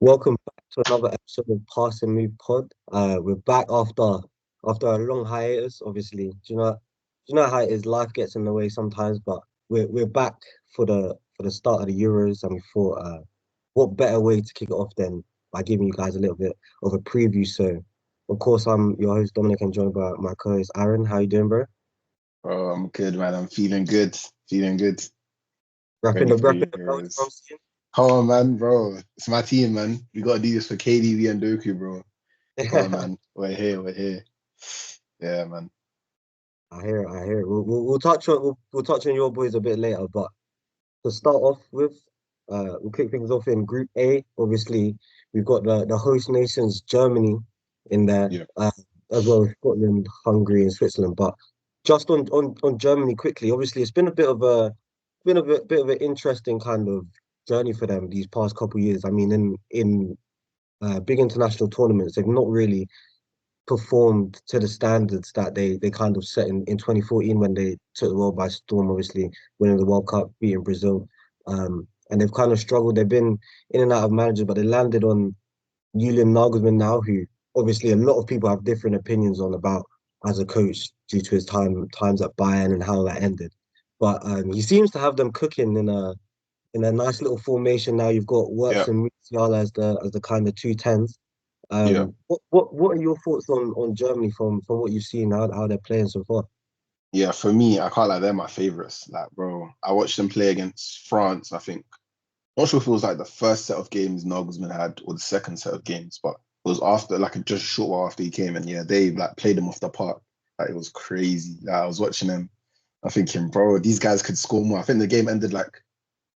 Welcome back to another episode of Pass and Move Pod. We're back after a long hiatus. Obviously, do you know how it is? Life gets in the way sometimes, but we're back for the start of the Euros, and we thought, what better way to kick it off than by giving you guys a little bit of a preview. So, of course, I'm your host Dominic, and joined by my co-host Aaron. How you doing, bro? Oh, I'm good, man. I'm feeling good. Feeling good. Wrapping Ready the for the wrapping the bells from Euros. seeing. Come on, man, bro. It's my team, man. We gotta do this for KDB and Doku, bro. Come on, man. We're here. We're here. Yeah, man. I hear it. I hear it. We'll touch on your boys a bit later, but to start off with, we'll kick things off in Group A. Obviously, we've got the host nations, Germany, in there, Yeah. as well as Scotland, Hungary, and Switzerland. But just on Germany quickly, obviously, it's been a bit of an interesting kind of journey for them these past couple of years. I mean, in big international tournaments, they've not really performed to the standards that they kind of set in 2014 when they took the world by storm, obviously winning the World Cup, beating Brazil. And they've kind of struggled. They've been in and out of managers, but they landed on Julian Nagelsmann now, who obviously a lot of people have different opinions on about as a coach due to his times at Bayern and how that ended. But he seems to have them cooking in a nice little formation now. You've got Wirtz Yeah. and Musiala as the kind of two tens. Yeah. What are your thoughts on Germany from what you've seen, how they're playing so far? Yeah. For me, I can't like they're my favorites. Like, bro, I watched them play against France, I think. Not sure if it was like the first set of games Nagelsmann had or the second set of games, but it was after like just a short while after he came, and yeah, they like played them off the park. Like it was crazy. Like, I was watching them. I'm thinking, bro, these guys could score more. I think the game ended like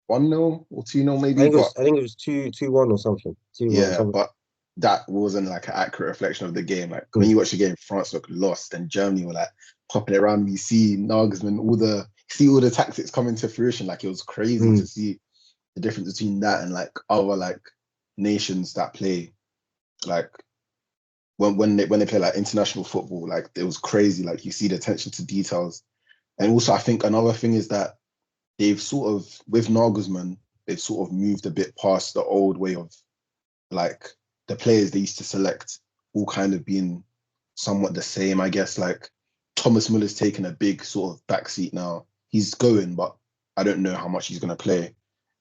1-0 or 2-0 I maybe, think it but was I think it was 2-1 or something. 2-1 yeah, something. but that wasn't like an accurate reflection of the game. Like when Mm, you watch the game, France looked lost, and Germany were like popping it around. You see Nagelsmann, all the tactics coming to fruition. Like it was crazy mm, to see the difference between that and like other like nations that play like when they play like international football. Like it was crazy. Like you see the attention to details, and also I think another thing is that they've sort of with Nagelsmann, they've sort of moved a bit past the old way of like the players they used to select all kind of being somewhat the same, I guess. Like Thomas Muller's taken a big sort of backseat now. He's going, but I don't know how much he's going to play.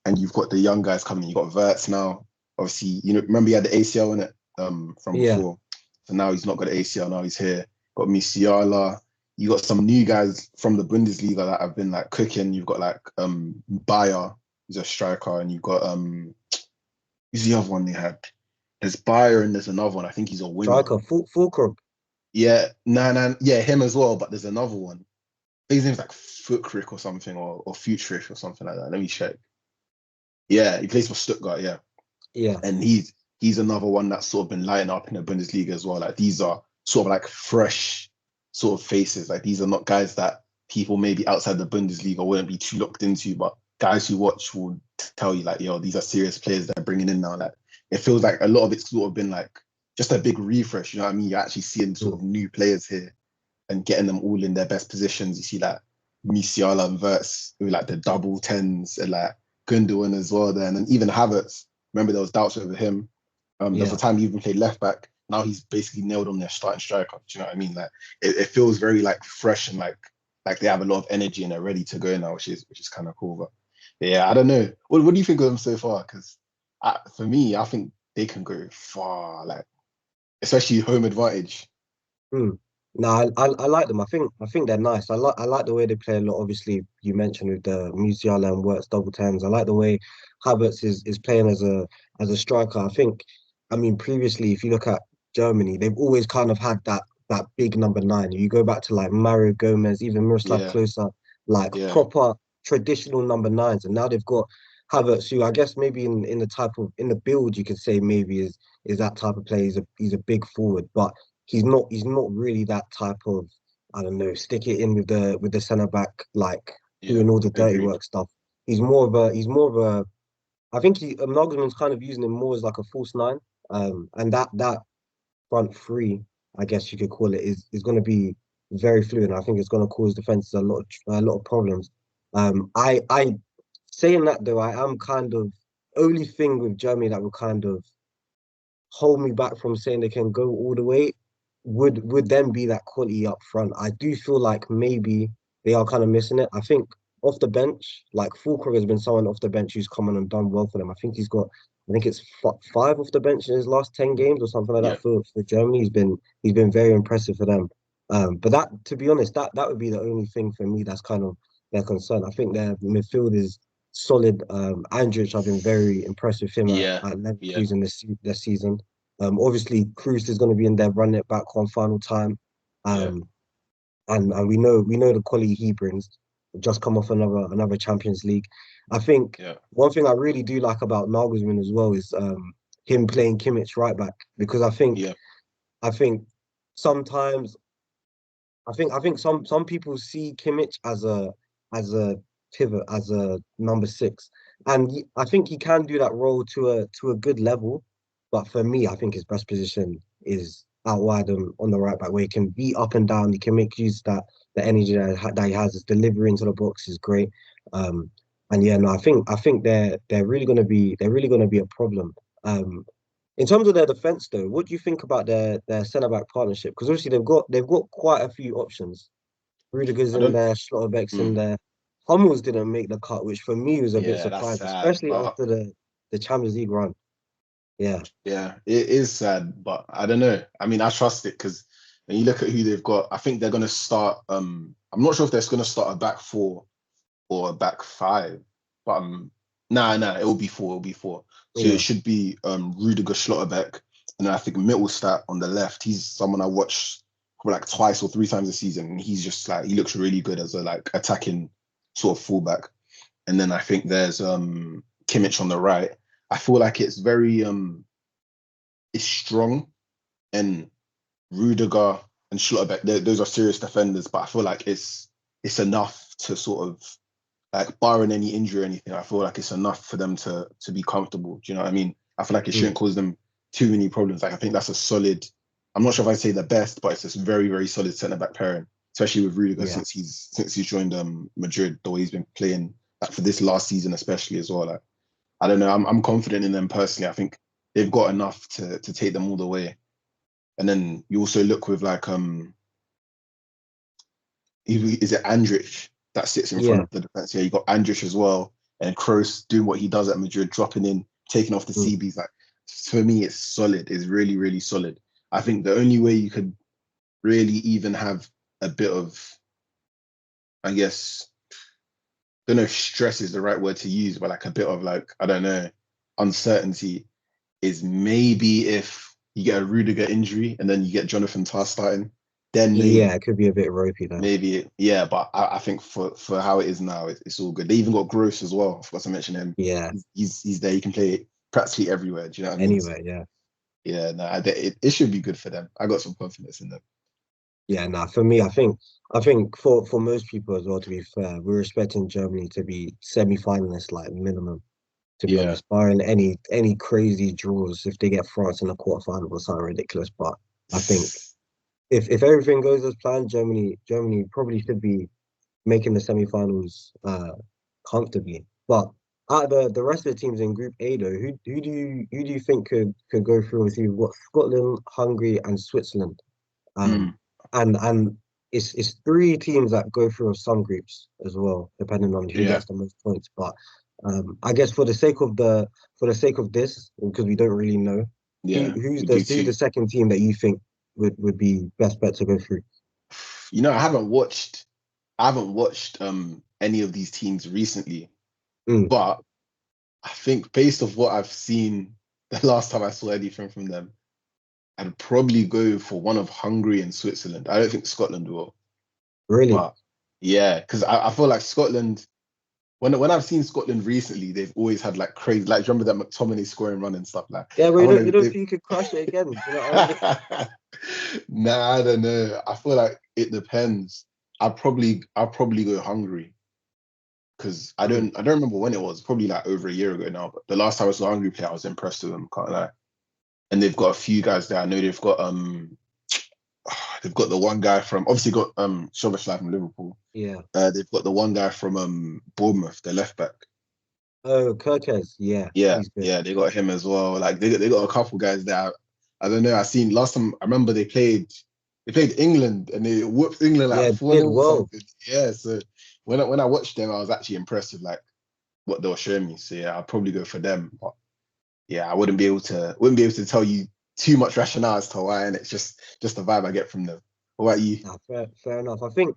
And you've got the young guys coming. You got Verts now. Obviously, remember he had the ACL in it from yeah, before. So now he's not got the ACL. Now he's here. Got Musiala. You got some new guys from the Bundesliga that have been like cooking. You've got like Bayer, who's a striker, and you've got who's the other one they had? There's Bayer and there's another one. I think he's a winger. striker, Fulkrug. Yeah, nah, yeah, him as well. But there's another one. I think his name's like Futrick or something, or Futrich or something like that. Let me check. Yeah, he plays for Stuttgart. Yeah, Yeah, and he's another one that's sort of been lighting up in the Bundesliga as well. Like these are sort of like fresh sort of faces. Like these are not guys that people maybe outside the Bundesliga wouldn't be too looked into, but guys who watch will tell you like, yo, these are serious players they're bringing in now. Like it feels like a lot of it's sort of been like just a big refresh. You know what I mean? You're actually seeing sort mm, of new players here and getting them all in their best positions. You see like Musiala and Verts with like the double tens and like Gundogan as well there. And then even Havertz, remember there was doubts over him. There was a yeah. time he even played left back. Now he's basically nailed on their starting striker. Do you know what I mean? Like it feels very like fresh and like they have a lot of energy and they're ready to go now, which is kind of cool. But yeah, I don't know. What do you think of them so far? Because for me, I think they can go far. Like especially home advantage. Mm. No, I like them. I think they're nice. I like the way they play a lot. Obviously, you mentioned with the Musiala and Works double tens. I like the way Havertz is playing as a striker. I mean, previously, if you look at Germany, they've always kind of had that big number nine. You go back to like Mario Gomez, even Miroslav Yeah, Klose, like yeah, proper traditional number nines, and now they've got Havertz, who I guess maybe in the type of in the build you could say maybe is that type of player. He's a big forward, but he's not really that type of, I don't know, stick it in with the centre back, like yeah. doing all the dirty Agreed. work stuff. He's more of a I think Nagelsmann's kind of using him more as like a false nine. And that front three, I guess you could call it, is going to be very fluid. I think it's going to cause defenses a lot of problems. I saying that though, I am kind of only thing with Germany that will kind of hold me back from saying they can go all the way would then be that quality up front. I do feel like maybe they are kind of missing it. I think off the bench, like Fulkrug has been someone off the bench who's come on and done well for them. I think it's five off the bench in his last 10 games or something like Yeah, that for Germany. He's been very impressive for them. But that, to be honest, that would be the only thing for me that's kind of their concern. I think their midfield is solid. Andrich, I've been very impressed with him yeah, at yeah, Leverkusen this season. Obviously, Cruz is going to be in there running it back one final time. yeah, Um, and we know the quality he brings. Just come off another Champions League. I think yeah. one thing I really do like about Nagelsmann as well is him playing Kimmich right back because Yeah. I think sometimes I think some people see Kimmich as a pivot, as a number six, and I think he can do that role to a good level. But for me, I think his best position is out wide on the right back, where he can be up and down. He can make use of that the energy that he has. His delivery into the box is great. Um, and yeah, no, I think they're really gonna be a problem. Um, in terms of their defense, though, what do you think about their centre back partnership? Because obviously they've got quite a few options. Rudiger's I in don't. there, Schlotterbeck's in Mm, there. Hummels didn't make the cut, which for me was a bit yeah, that's surprised, sad. especially But after the Champions League run. Yeah, yeah, it is sad. But I don't know. I mean, I trust it because when you look at who they've got, I think they're gonna start. I'm not sure if they're gonna start a back four or a back five. But nah, it will be four. It will be four. So it yeah, should be Rudiger, Schlotterbeck, and then I think Mittelstadt on the left. He's someone I watched probably like twice or three times a season, and he's just like he looks really good as a like attacking sort of fullback. And then I think there's Kimmich on the right. I feel like it's very it's strong, and Rudiger and Schlotterbeck, those are serious defenders, but I feel like it's enough to sort of like barring any injury or anything, I feel like it's enough for them to be comfortable. Do you know what I mean? I feel like it mm, shouldn't cause them too many problems. Like I think that's a solid. I'm not sure if I'd say the best, but it's just very, very solid centre back pairing, especially with Rudiger yeah, since he's joined Madrid, the way he's been playing like for this last season, especially as well. Like I don't know, I'm confident in them personally. I think they've got enough to take them all the way. And then you also look with like is it Andrich that sits in front yeah, of the defense? Yeah, you got Andrich as well, and Kroos doing what he does at Madrid, dropping in, taking off the mm, CBs. Like for me, it's solid. It's really, really solid. I think the only way you could really even have a bit of, I guess, don't know if stress is the right word to use, but like a bit of like, I don't know, uncertainty is maybe if you get a Rudiger injury and then you get Jonathan Tah starting, then yeah. maybe. It could be a bit ropey there. Maybe, yeah, but I think for how it is now, it's all good. They even got Gross as well. I forgot to mention him. Yeah. He's there. He can play practically everywhere. Do you know what I mean? So Anyway, yeah. yeah, no, it should be good for them. I got some confidence in them. Yeah, nah, for me, I think for most people as well, to be fair, we're expecting Germany to be semi-finalists, like minimum, to be Yeah, honest, barring any crazy draws if they get France in the quarterfinal or something ridiculous. But I think if everything goes as planned, Germany probably should be making the semi-finals comfortably. But out of the rest of the teams in Group A, though, who do you think could go through? With you? We've got Scotland, Hungary, and Switzerland. mm, Um, and it's three teams that go through some groups as well, depending on who yeah, gets the most points. But I guess for the sake of this, because we don't really know, who yeah. who's We the do who's too. the second team that you think would be best bet to go through? You know, I haven't watched any of these teams recently, Mm, but I think based off what I've seen the last time I saw anything from them, I'd probably go for one of Hungary and Switzerland. I don't think Scotland will. really? But yeah, because I feel like Scotland, when I've seen Scotland recently, they've always had like crazy, like remember that McTominay scoring run and stuff like. Yeah, but I you don't don't know you if don't they. think you could crush it again? Do you know what I mean? Nah, I don't know. I feel like it depends. I'll probably go Hungary because I Mm. don't I don't remember when it was. Probably like over a year ago now. But the last time I saw Hungary play, I was impressed with them. Can't lie. And they've got a few guys there. I know they've got the one guy from obviously got Szoboszlai from Liverpool. Yeah. They've got the one guy from Bournemouth, the left back. Oh, Kirkez. Yeah, Yeah, he's good. yeah, they got him as well. Like they got a couple guys there. I don't know. I seen last time. I remember they played England and they whooped England Yeah, like it 4 did 0 or well. something. Yeah. So when I watched them, I was actually impressed with like what they were showing me. So yeah, I'd probably go for them. But yeah, I wouldn't be able to tell you too much rationale as to why, and it's just the vibe I get from them. What about you? Nah, fair enough. I think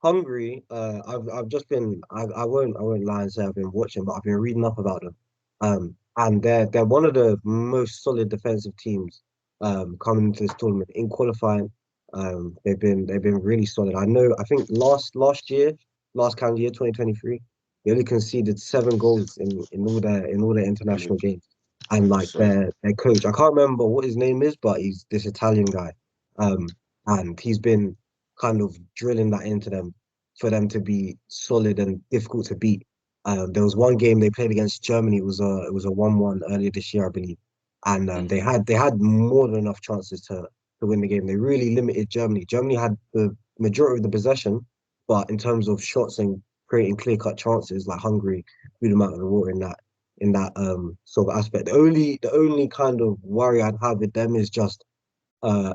Hungary. I've just been. I won't lie and say I've been watching, but I've been reading up about them. And they're one of the most solid defensive teams. Coming into this tournament in qualifying. They've been really solid. I know. I think last calendar year, 2023, they only conceded 7 goals in all their Really? international games. And like So their coach, I can't remember what his name is, but he's this Italian guy. And he's been kind of drilling that into them for them to be solid and difficult to beat. There was one game they played against Germany. It was a 1-1 earlier this year, I believe, and mm, they had more than enough chances to win the game. They really limited Germany. Germany had the majority of the possession, but in terms of shots and creating clear-cut chances, like Hungary blew them out of the water in that sort of aspect. The only kind of worry I'd have with them is just uh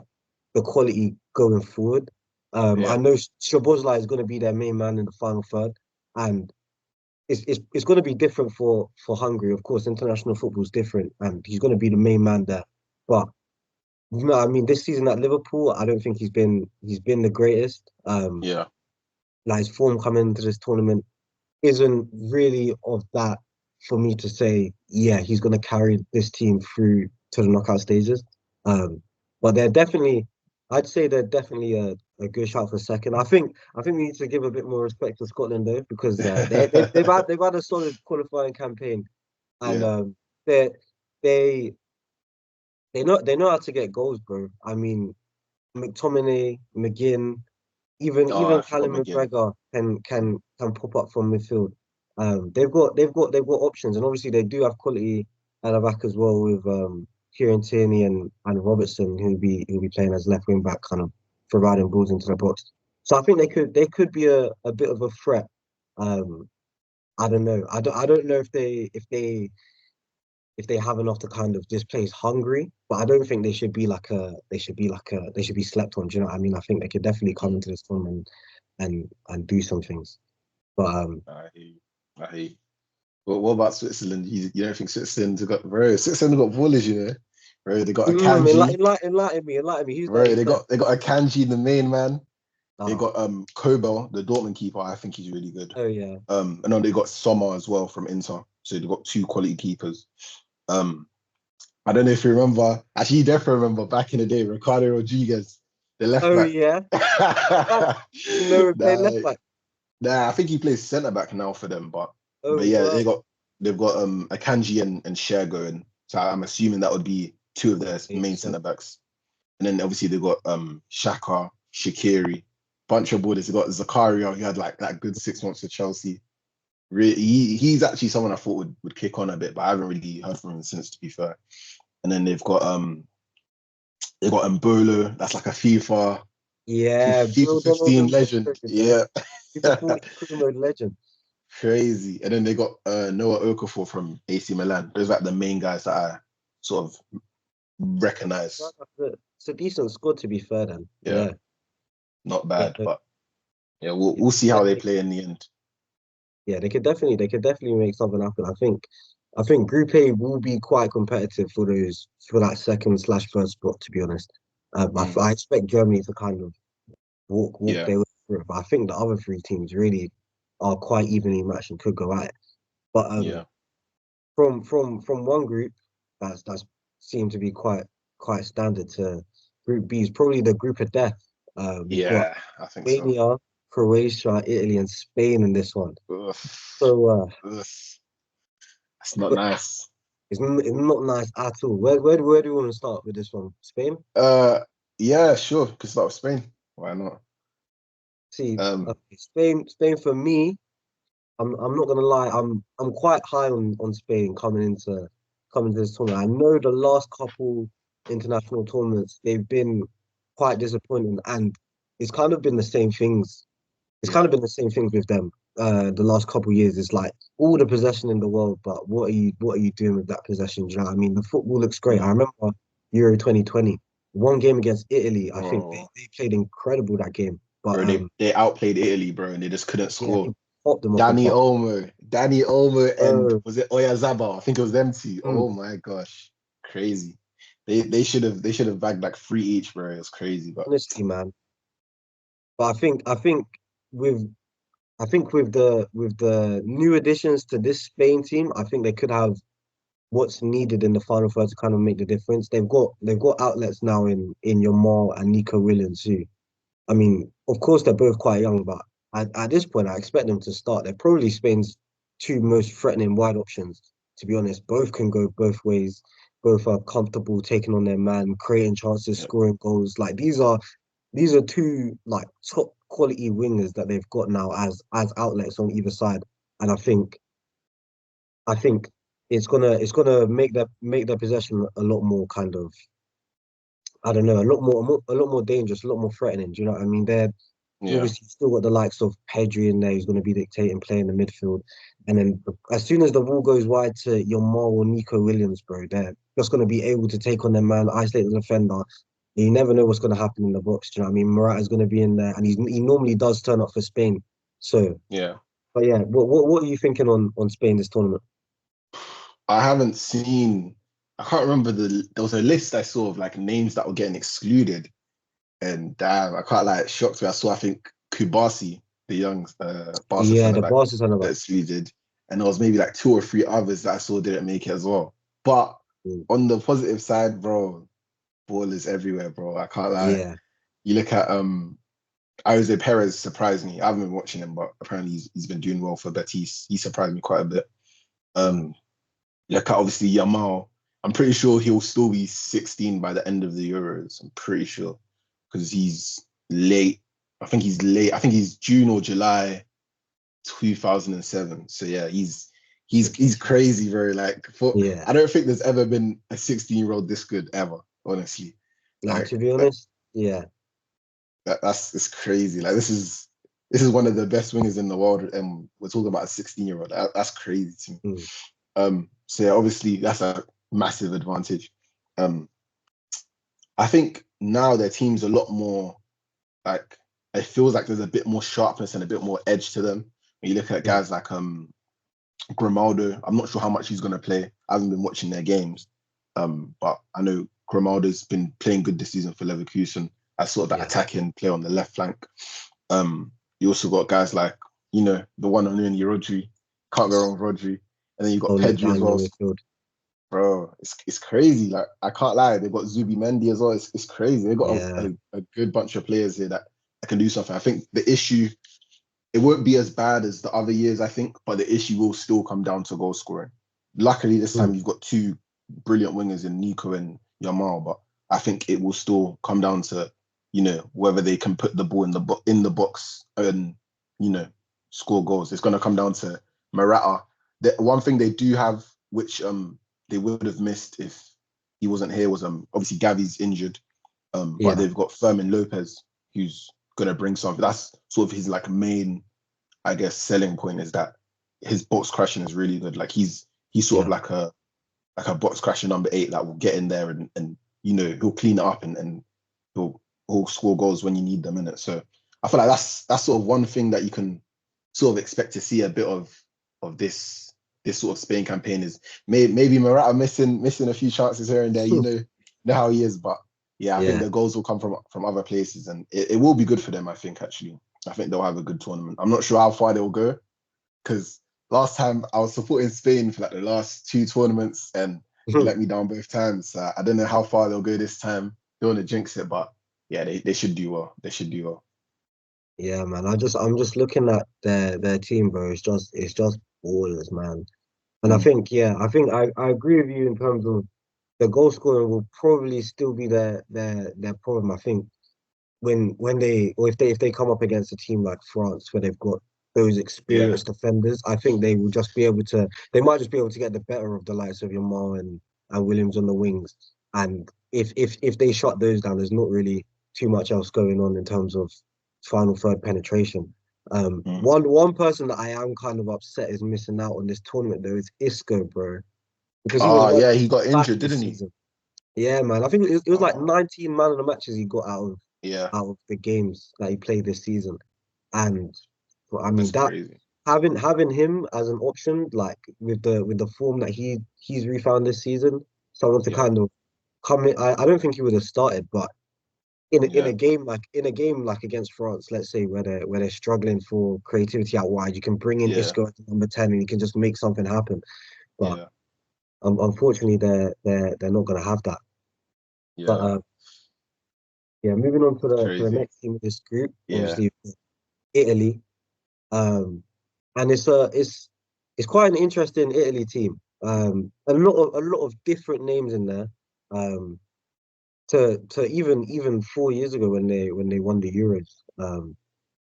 the quality going forward. I yeah. know Szoboszlai is going to be their main man in the final third, and it's going to be different for Hungary. Of course, international football is different, and he's going to be the main man there. But no, I mean, this season at Liverpool, I don't think he's been the greatest. Yeah. Like his form coming into this tournament isn't really of that for me to say, yeah, he's going to carry this team through to the knockout stages. Um, but I'd say they're definitely a good shot for second. I think we need to give a bit more respect to Scotland though, because they've had a solid qualifying campaign, and Yeah. they they they know how to get goals, bro. I mean, McTominay, McGinn, even Oh, even I forgot Callum McGinn. McGregor can pop up from midfield. They've got options, and obviously they do have quality at the back as well with Kieran Tierney and Robertson, who'll be playing as left wing back, kind of providing balls into the box. So I think they could be a bit of a threat. Um, I don't know. I don't know if they have enough to kind of displace Hungary, but I don't think they should be slept on. Do you know what I mean? I think they could definitely come Mm, into this tournament and do some things. But I hear you. I hear you. What about Switzerland? You don't think Switzerland have got bro? Switzerland have got ballers, you know. Bro, they got a Kanji. enlighten me. Who's that? Bro, Who's that? they got a Kanji, the main man. They Oh, got Kobel, the Dortmund keeper. I think he's really good. oh yeah. And then they got Sommer as well from Inter. So they got two quality keepers. Um, I don't know if you remember. Actually, you definitely remember back in the day, Ricardo Rodriguez, the left Oh back. yeah. Ah, you know, we play nah, left back. nah, I think he plays centre back now for them. But Oh yeah, wow. they've got Akanji and Cher going. So I'm assuming that would be two of their main Makes centre sense. backs. And then obviously they've got Shaka, Shakiri, bunch of borders. They've got Zakaria, who had like that good 6 months for Chelsea. He's actually someone I thought would kick on a bit, but I haven't really heard from him since, to be fair. And then they've got Mbolo, that's like a Yeah, FIFA build on all 15 them legend. history, man. Yeah. FIFA 40 career mode legend. Crazy. And then they got Noah Okafor from AC Milan. Those are like the main guys that I sort of recognize. It's a decent squad to be fair then. Yeah, Yeah. not Yeah, bad. no, But yeah, yeah, we'll see how they definitely. play in the end. Yeah, they could definitely make something happen. I think Group A will be quite competitive for that second/slash first spot. To be honest, Mm, I expect Germany to kind of walk yeah, their way through it, but I think the other three teams really are quite evenly matched and could go at it. But yeah, from one group that's seemed to be quite standard to Group B is probably the group of death. We've got yeah, I think so. Albania, Croatia, Italy, and Spain in this one. Ugh, So ugh, that's not nice. it's not nice at all. Where do you want to start with this one? Spain? Uh, yeah, sure. Could start with Spain. Why not? See, Um, Spain for me. I'm not gonna lie. I'm quite high on Spain coming to this tournament. I know the last couple international tournaments they've been quite disappointing, and it's kind of been the same things. It's kind yeah, of been the same things with them. The last couple of years, it's like all the possession in the world, but what are you doing with that possession? Do you know what I mean? The football looks great. I mm, remember Euro 2020. One game against Italy, I think Bro, they played incredible that game. But bro, they outplayed Italy, bro, and they just couldn't yeah, score. they popped them off the park. Danny Olmo, and Oh, was it Oyazabal? I think it was them two. mm, Oh my gosh, crazy. They should have bagged like three each, bro. It was crazy, but honestly, man. But I think with with the new additions to this Spain team, I think they could have what's needed in the final third to kind of make the difference. They've got outlets now in Yamal and Nico Williams who, I mean, of course they're both quite young, but at this point I expect them to start. They're probably Spain's two most threatening wide options, to be honest. Both can go both ways. Both are comfortable taking on their man, creating chances, yeah, scoring goals. Like these are two like top quality wingers that they've got now as outlets on either side. And I think it's gonna make their possession a lot more kind of, I don't know, a lot more dangerous, a lot more threatening. Do you know what I mean? They're yeah, obviously still got the likes of Pedri in there who's going to be dictating play in the midfield. And then as soon as the ball goes wide to Yamal or Nico Williams, bro, they're just going to be able to take on their man, isolate the defender. You never know what's going to happen in the box. Do you know what I mean? Morata's going to be in there, and he normally does turn up for Spain. So, yeah. but yeah, what are you thinking on Spain this tournament? I haven't seen. I can't remember there was a list I saw of like names that were getting excluded, and damn, I can't like it shocked me. I saw I think Kubasi, the young Barca Yeah, centre the back, Barca centre got back. excluded, and there was maybe like two or three others that I saw didn't make it as well. But Mm, on the positive side, bro, ball is everywhere, bro. I can't lie. yeah, You look at Jose Perez surprised me. I haven't been watching him, but apparently he's been doing well for Betis. He surprised me quite a bit. Um, look at obviously Yamal. I'm pretty sure he'll still be 16 by the end of the Euros. I'm pretty sure because he's late. I think he's late. I think he's June or July 2007. So yeah, he's crazy. Very like for yeah. I don't think there's ever been a 16-year-old this good ever. Honestly, Like like to be honest, yeah. that's it's crazy. Like this is one of the best wingers in the world, and we're talking about a 16-year-old. That's crazy to me. Mm, So yeah, obviously that's a massive advantage. Um, I think now their team's a lot more like it feels like there's a bit more sharpness and a bit more edge to them. When you look at mm, guys like Grimaldo, I'm not sure how much he's gonna play. I haven't been watching their games. But I know Grimaldo's been playing good this season for Leverkusen as sort of that yeah. attacking player on the left flank. You also got guys like, the one and only Rodri. Can't go wrong with Rodri. And then you got Holding it Pedri as down in the well. midfield. Bro, it's crazy. Like I can't lie, they've got Zubi Mendy as well. It's crazy. They've got Yeah. a good bunch of players here that can do something. I think the issue it won't be as bad as the other years, I think, but the issue will still come down to goal scoring. Luckily, this time Mm, you've got two brilliant wingers in Nico and Yamal, but I think it will still come down to whether they can put the ball in the box and you know score goals. It's going to come down to Morata. The one thing they do have, which they would have missed if he wasn't here, was obviously Gavi's injured, but yeah. they've got Fermin Lopez who's going to bring something. That's sort of his like main, I guess, selling point is that his box crashing is really good. Like he's sort of Yeah. like a box crashing number 8 that will get in there and he'll clean it up and he'll he'll score goals when you need them in it. So I feel like that's sort of one thing that you can sort of expect to see a bit of this sort of Spain campaign is maybe Morata missing a few chances here and there. Know how he is, but yeah, I think Yeah. the goals will come from other places, and it will be good for them. I think actually, I think they'll have a good tournament. I'm not sure how far they'll go because last time I was supporting Spain for like the last two tournaments, and they let me down both times. So I don't know how far they'll go this time. Don't want to jinx it, but yeah, they should do well. They should do well. Yeah, man. I'm just looking at their team, bro. It's just ballers, man. And I Mm, think, yeah, I agree with you in terms of the goal scoring will probably still be their problem. I think when they or if they come up against a team like France where they've got those yeah, experienced defenders, I think they will just be able to they might just be able to get the better of the likes of Yamal and Williams on the wings. And if they shut those down, there's not really too much else going on in terms of final third penetration. mm. One person that I am kind of upset is missing out on this tournament though is Isco, bro, because he was Oh one of yeah, the he top got back injured, this didn't he? season. Yeah, man. I think it was like Oh, 19 man of the matches he got yeah, out of the games that he played this season. And well, I mean that's that crazy. having him as an option, like with the form that he's refound this season, someone to Yeah, kind of come in. I don't think he would have started, but in yeah, a game like against France, let's say where they're struggling for creativity out wide, you can bring in yeah, Isco at number 10 and you can just make something happen. But yeah, unfortunately, they're not going to have that. But yeah. yeah, moving on to the Crazy. next team of this group, Yeah. obviously Italy. Um, and it's quite an interesting Italy team. A lot of different names in there. Um, to even 4 years ago when they won the Euros.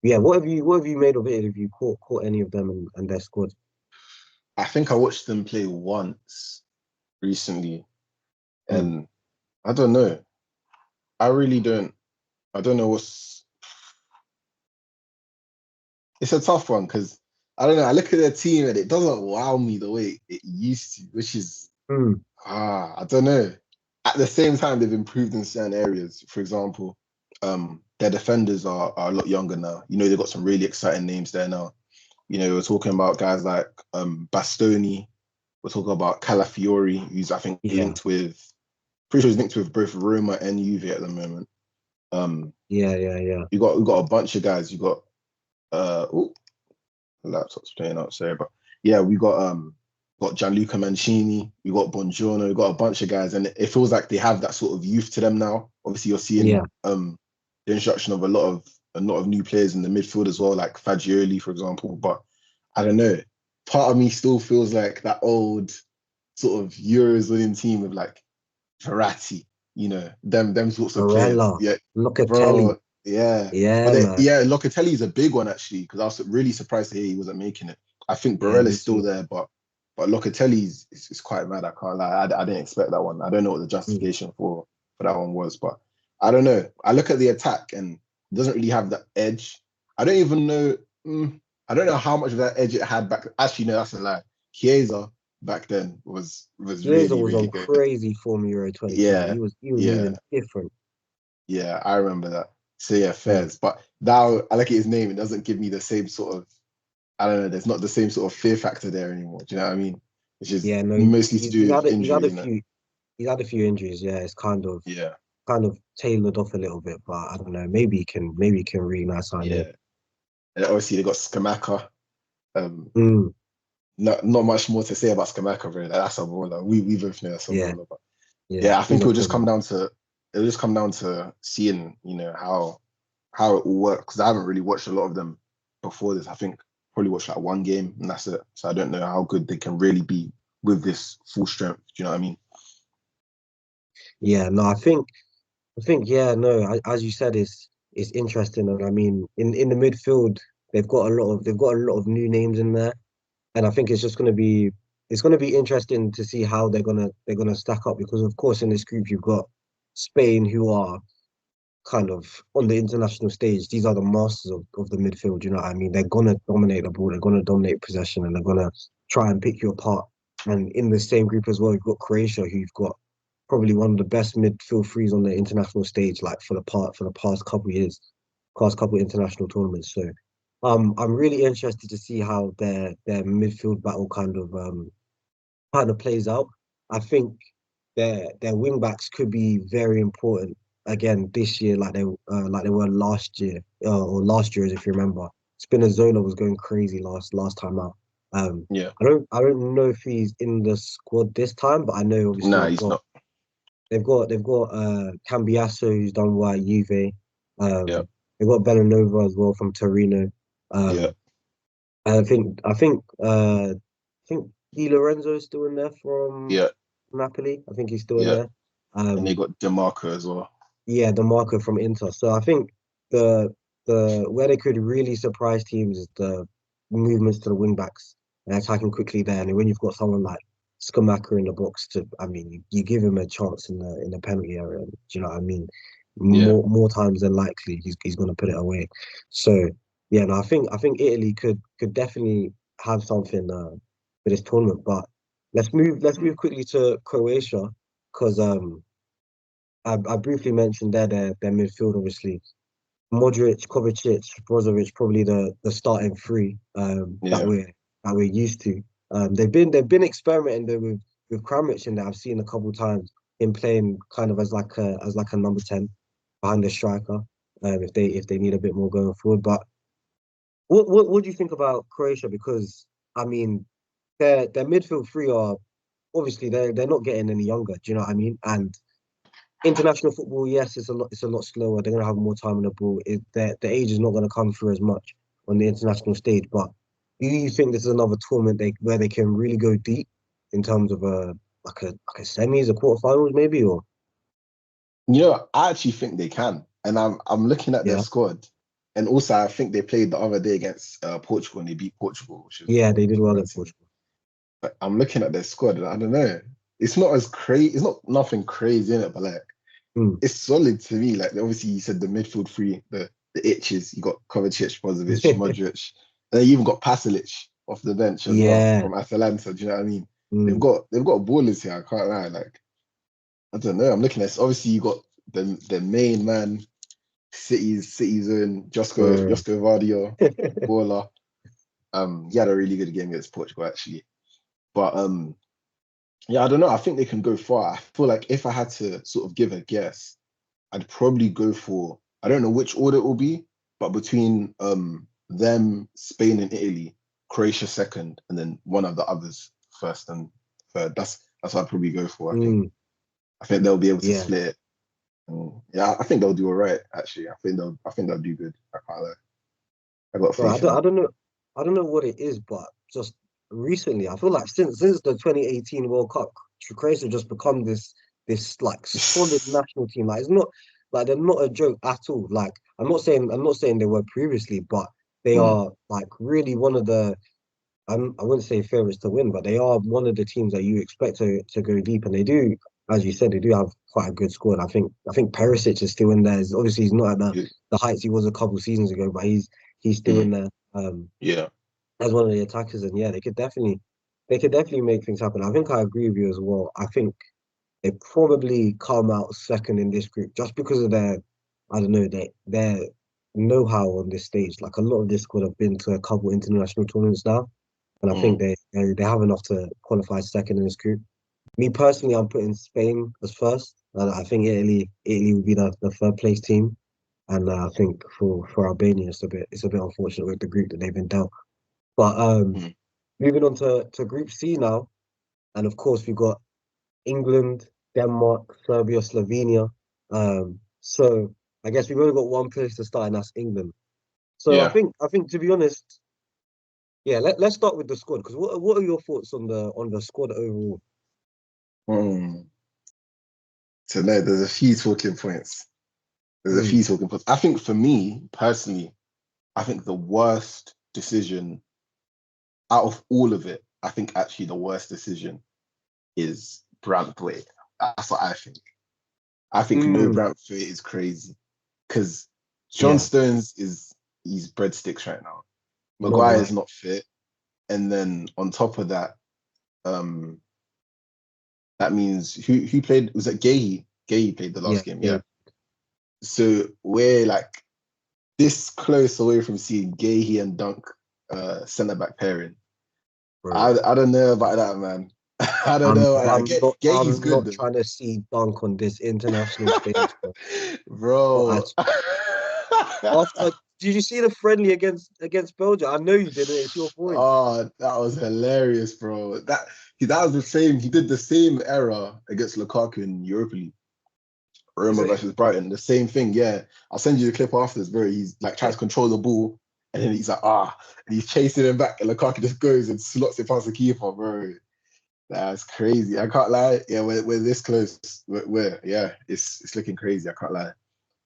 Yeah, what have you made of it? Have you caught any of them and their squad? I think I watched them play once recently, Mm. and I don't know. I really don't. I don't know what's. It's a tough one because I don't know. I look at their team and it doesn't wow me the way it used to, which is Mm. I don't know. At the same time, they've improved in certain areas. For example, their defenders are a lot younger now. You know, they've got some really exciting names there now. You know, we're talking about guys like Bastoni. We're talking about Calafiori, who's I think Yeah, linked with, pretty sure he's linked with both Roma and Juve at the moment. Um, yeah. you got a bunch of guys. You got oh, the laptop's playing out, sorry, but yeah, we got Gianluca Mancini, we got Bongiorno, we got a bunch of guys, and it feels like they have that sort of youth to them now. Obviously, you're seeing Yeah. the introduction of a lot of new players in the midfield as well, like Fagioli, for example. But I don't know. Part of me still feels like that old sort of Euros winning team with like Verratti, you know, them sorts of players. Barella, Yeah, Locatelli. bro. Yeah. But Yeah, man. yeah, Locatelli is a big one actually, because I was really surprised to hear he wasn't making it. I think Yeah, Barella's me still too. there, but Locatelli is quite mad. I can't lie. I didn't expect that one. I don't know what the Mm. justification for that one was, but I don't know. I look at the attack and it doesn't really have that edge. I don't even know. I don't know how much of that edge it had back. Actually, no, that's a lie. Chiesa back then was Chiesa really was really on good. crazy form Euro 2020. Yeah, He was yeah, moving different. yeah. I remember that. So yeah, Mm. fairs. But now I look at his name. It doesn't give me the same sort of. I don't know. There's not the same sort of fear factor there anymore. Do you know what I mean? Which is Yeah, no, mostly to do with he's had injury, a isn't it? he's had a few injuries. Yeah, it's Yeah, kind of tailored off a little bit, but I don't know. Maybe he can reignite something there. yeah. And obviously they got Skamaka. Um, Mm. not much more to say about Skamaka, really. Like, that's a baller. We both know that's a Yeah, baller. But yeah, yeah, I he's think a problem. it'll just come down to seeing, you know, how it will work. Because I haven't really watched a lot of them before this. I think probably watched like one game and that's it. So I don't know how good they can really be with this full strength. Do you know what I mean? Yeah, no, yeah, no, as you said, it's interesting, and I mean, in the midfield, they've got a lot of new names in there, and I think it's gonna be interesting to see how they're gonna stack up because of course in this group you've got Spain who are kind of on the international stage. These are the masters of the midfield. You know what I mean? They're gonna dominate the ball. They're gonna dominate possession, and they're gonna try and pick you apart. And in the same group as well, you've got Croatia, who you've got probably one of the best midfield threes on the international stage, like for the past couple of years, past couple of international tournaments. So, I'm really interested to see how their midfield battle kind of plays out. I think their wing backs could be very important again this year, like they were last year or last year, if you remember. Spinazzola was going crazy last time out. Um, Yeah. I don't know if he's in the squad this time, but I know obviously Nah, he's not. they've got Cambiasso who's done well at Juve. Yeah. They've got Bellanova as well from Torino. Yeah. Um, I think Di Lorenzo is still in there from Yeah. Napoli. I think he's still in Yeah. there. And they Um, got DeMarco as well. yeah, DeMarco from Inter. So I think the where they could really surprise teams is the movements to the wing backs and attacking quickly there. And when you've got someone like Skamaka in the box, I mean, you give him a chance in the penalty area. Do you know what I mean? Yeah. More times than likely, he's going to put it away. So yeah, no, I think Italy could definitely have something for this tournament. But let's move Mm. quickly to Croatia because I briefly mentioned there their midfield, obviously. Modric, Kovacic, Brozovic, probably the starting three Yeah. that we're used to. They've been experimenting there with Kramaric in there. I've seen a couple times him playing kind of as like a number 10 behind the striker. If they need a bit more going forward. But what do you think about Croatia? Because I mean their midfield three are obviously they're not getting any younger. Do you know what I mean? And international football, yes, it's a lot slower. They're gonna have more time on the ball. The age is not gonna come through as much on the international stage. But do you think this is another tournament where they can really go deep in terms of a semis, a quarterfinals maybe, or You know, I actually think they can. And I'm looking at their yeah, squad. And also I think they played the other day against Portugal and they beat Portugal, which is yeah, they did well at convincing. Portugal. But I'm looking at their squad and I don't know. It's not as crazy, it's not nothing crazy in it, but like Hmm. it's solid to me. Like obviously you said the midfield three, the itches, you got Kovacic, Brozovic, Modric, and then you even got Pasalic off the bench as well Yeah. from Atalanta. Do you know what I mean? Hmm. They've got ballers here, I can't lie. Like I don't know. I'm looking at obviously you got the main man, City's own Bro. Josko Vardio, baller. He had a really good game against Portugal actually. But yeah, I don't know. I think they can go far. I feel like if I had to sort of give a guess, I'd probably go for I don't know which order it will be, but between them, Spain and Italy, Croatia second, and then one of the others first and third. That's what I'd probably go for. I think. Hmm. I think they'll be able to Yeah. split it. Yeah, I think they'll do all right. Actually, I think they'll do good. I can't lie. I got Bro, faith in I them. don't know. I don't know what it is, but just recently, I feel like since the 2018 World Cup, Croatia just become this like solid national team. Like it's not like they're not a joke at all. Like I'm not saying they were previously, but they Mm, are like really one of the I wouldn't say favorites to win, but they are one of the teams that you expect to go deep, and they do, as you said, they do have quite a good squad. I think Perisic is still in there. Obviously, he's not at yeah, the heights he was a couple seasons ago, but he's still mm, in there yeah, as one of the attackers. And yeah, they could definitely make things happen. I think I agree with you as well. I think they probably come out second in this group just because of I don't know, their know-how on this stage. Like a lot of this squad have been to a couple international tournaments now, and I think mm, they have enough to qualify second in this group. Me personally, I'm putting Spain as first, and I think Italy would be the third place team. And I think for Albania, it's a bit unfortunate with the group that they've been dealt. But mm. moving on to Group C now, and of course we've got England, Denmark, Serbia, Slovenia. So I guess we've only got one place to start, and that's England. So I Yeah. think I think to be honest, yeah, let's start with the squad because what are your thoughts on the squad overall? Mm. So no, there's a few talking points. There's a few Mm, talking points. I think for me personally, I think the worst decision out of all of it, I think actually the worst decision is Brantwaite. That's what I think. I think no mm, Brantwaite is crazy because John yeah, Stones is he's breadsticks right now. not Maguire is right. not fit, and then on top of that, um, that means who played was it Gay? Gay played the Yeah, last game, yeah, yeah. So we're like this close away from seeing Gay and Dunk centre back pairing. bro. I don't know about that, man. I don't I'm know. I I'm get not Gay's I'm good not though. trying to see Dunk on this international stage, bro. Not Bro. at After did you see the friendly against Belgium? I know you didn't. It's your boys. Oh, that was hilarious, bro. That was the same. He did the same error against Lukaku in Europa League, Is Roma it? versus Brighton. The same thing. Yeah, I'll send you the clip afterwards, bro. He's like trying to control the ball, and then he's like and he's chasing him back, and Lukaku just goes and slots it past the keeper, bro. That's crazy. I can't lie. Yeah, we're this close. Yeah, it's looking crazy. I can't lie.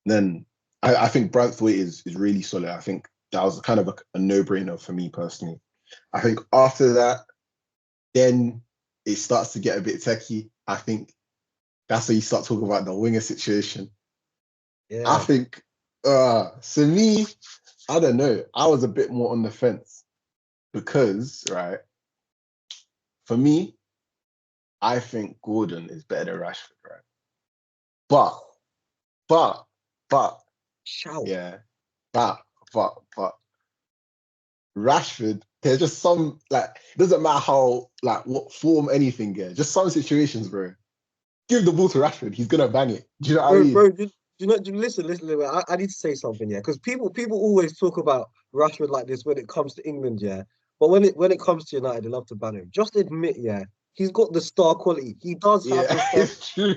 Then I think Branthwaite is really solid. I think that was kind of a no-brainer for me personally. I think after that, then it starts to get a bit techie. I think that's where you start talking about the winger situation. I Yeah. think, so me, I don't know. I was a bit more on the fence because, right, for me, I think Gordon is better than Rashford, right? But but Shout. yeah, but Rashford, there's just some like it doesn't matter how like what form anything, yeah. Just some situations, bro. Give the ball to Rashford, he's gonna bang it. Do you know what I mean? Bro, listen, I need to say something, yeah, because people always talk about Rashford like this when it comes to England, yeah. But when it comes to United, they love to ban him. Just admit, yeah, he's got the star quality. He does have Yeah, the star. it's true,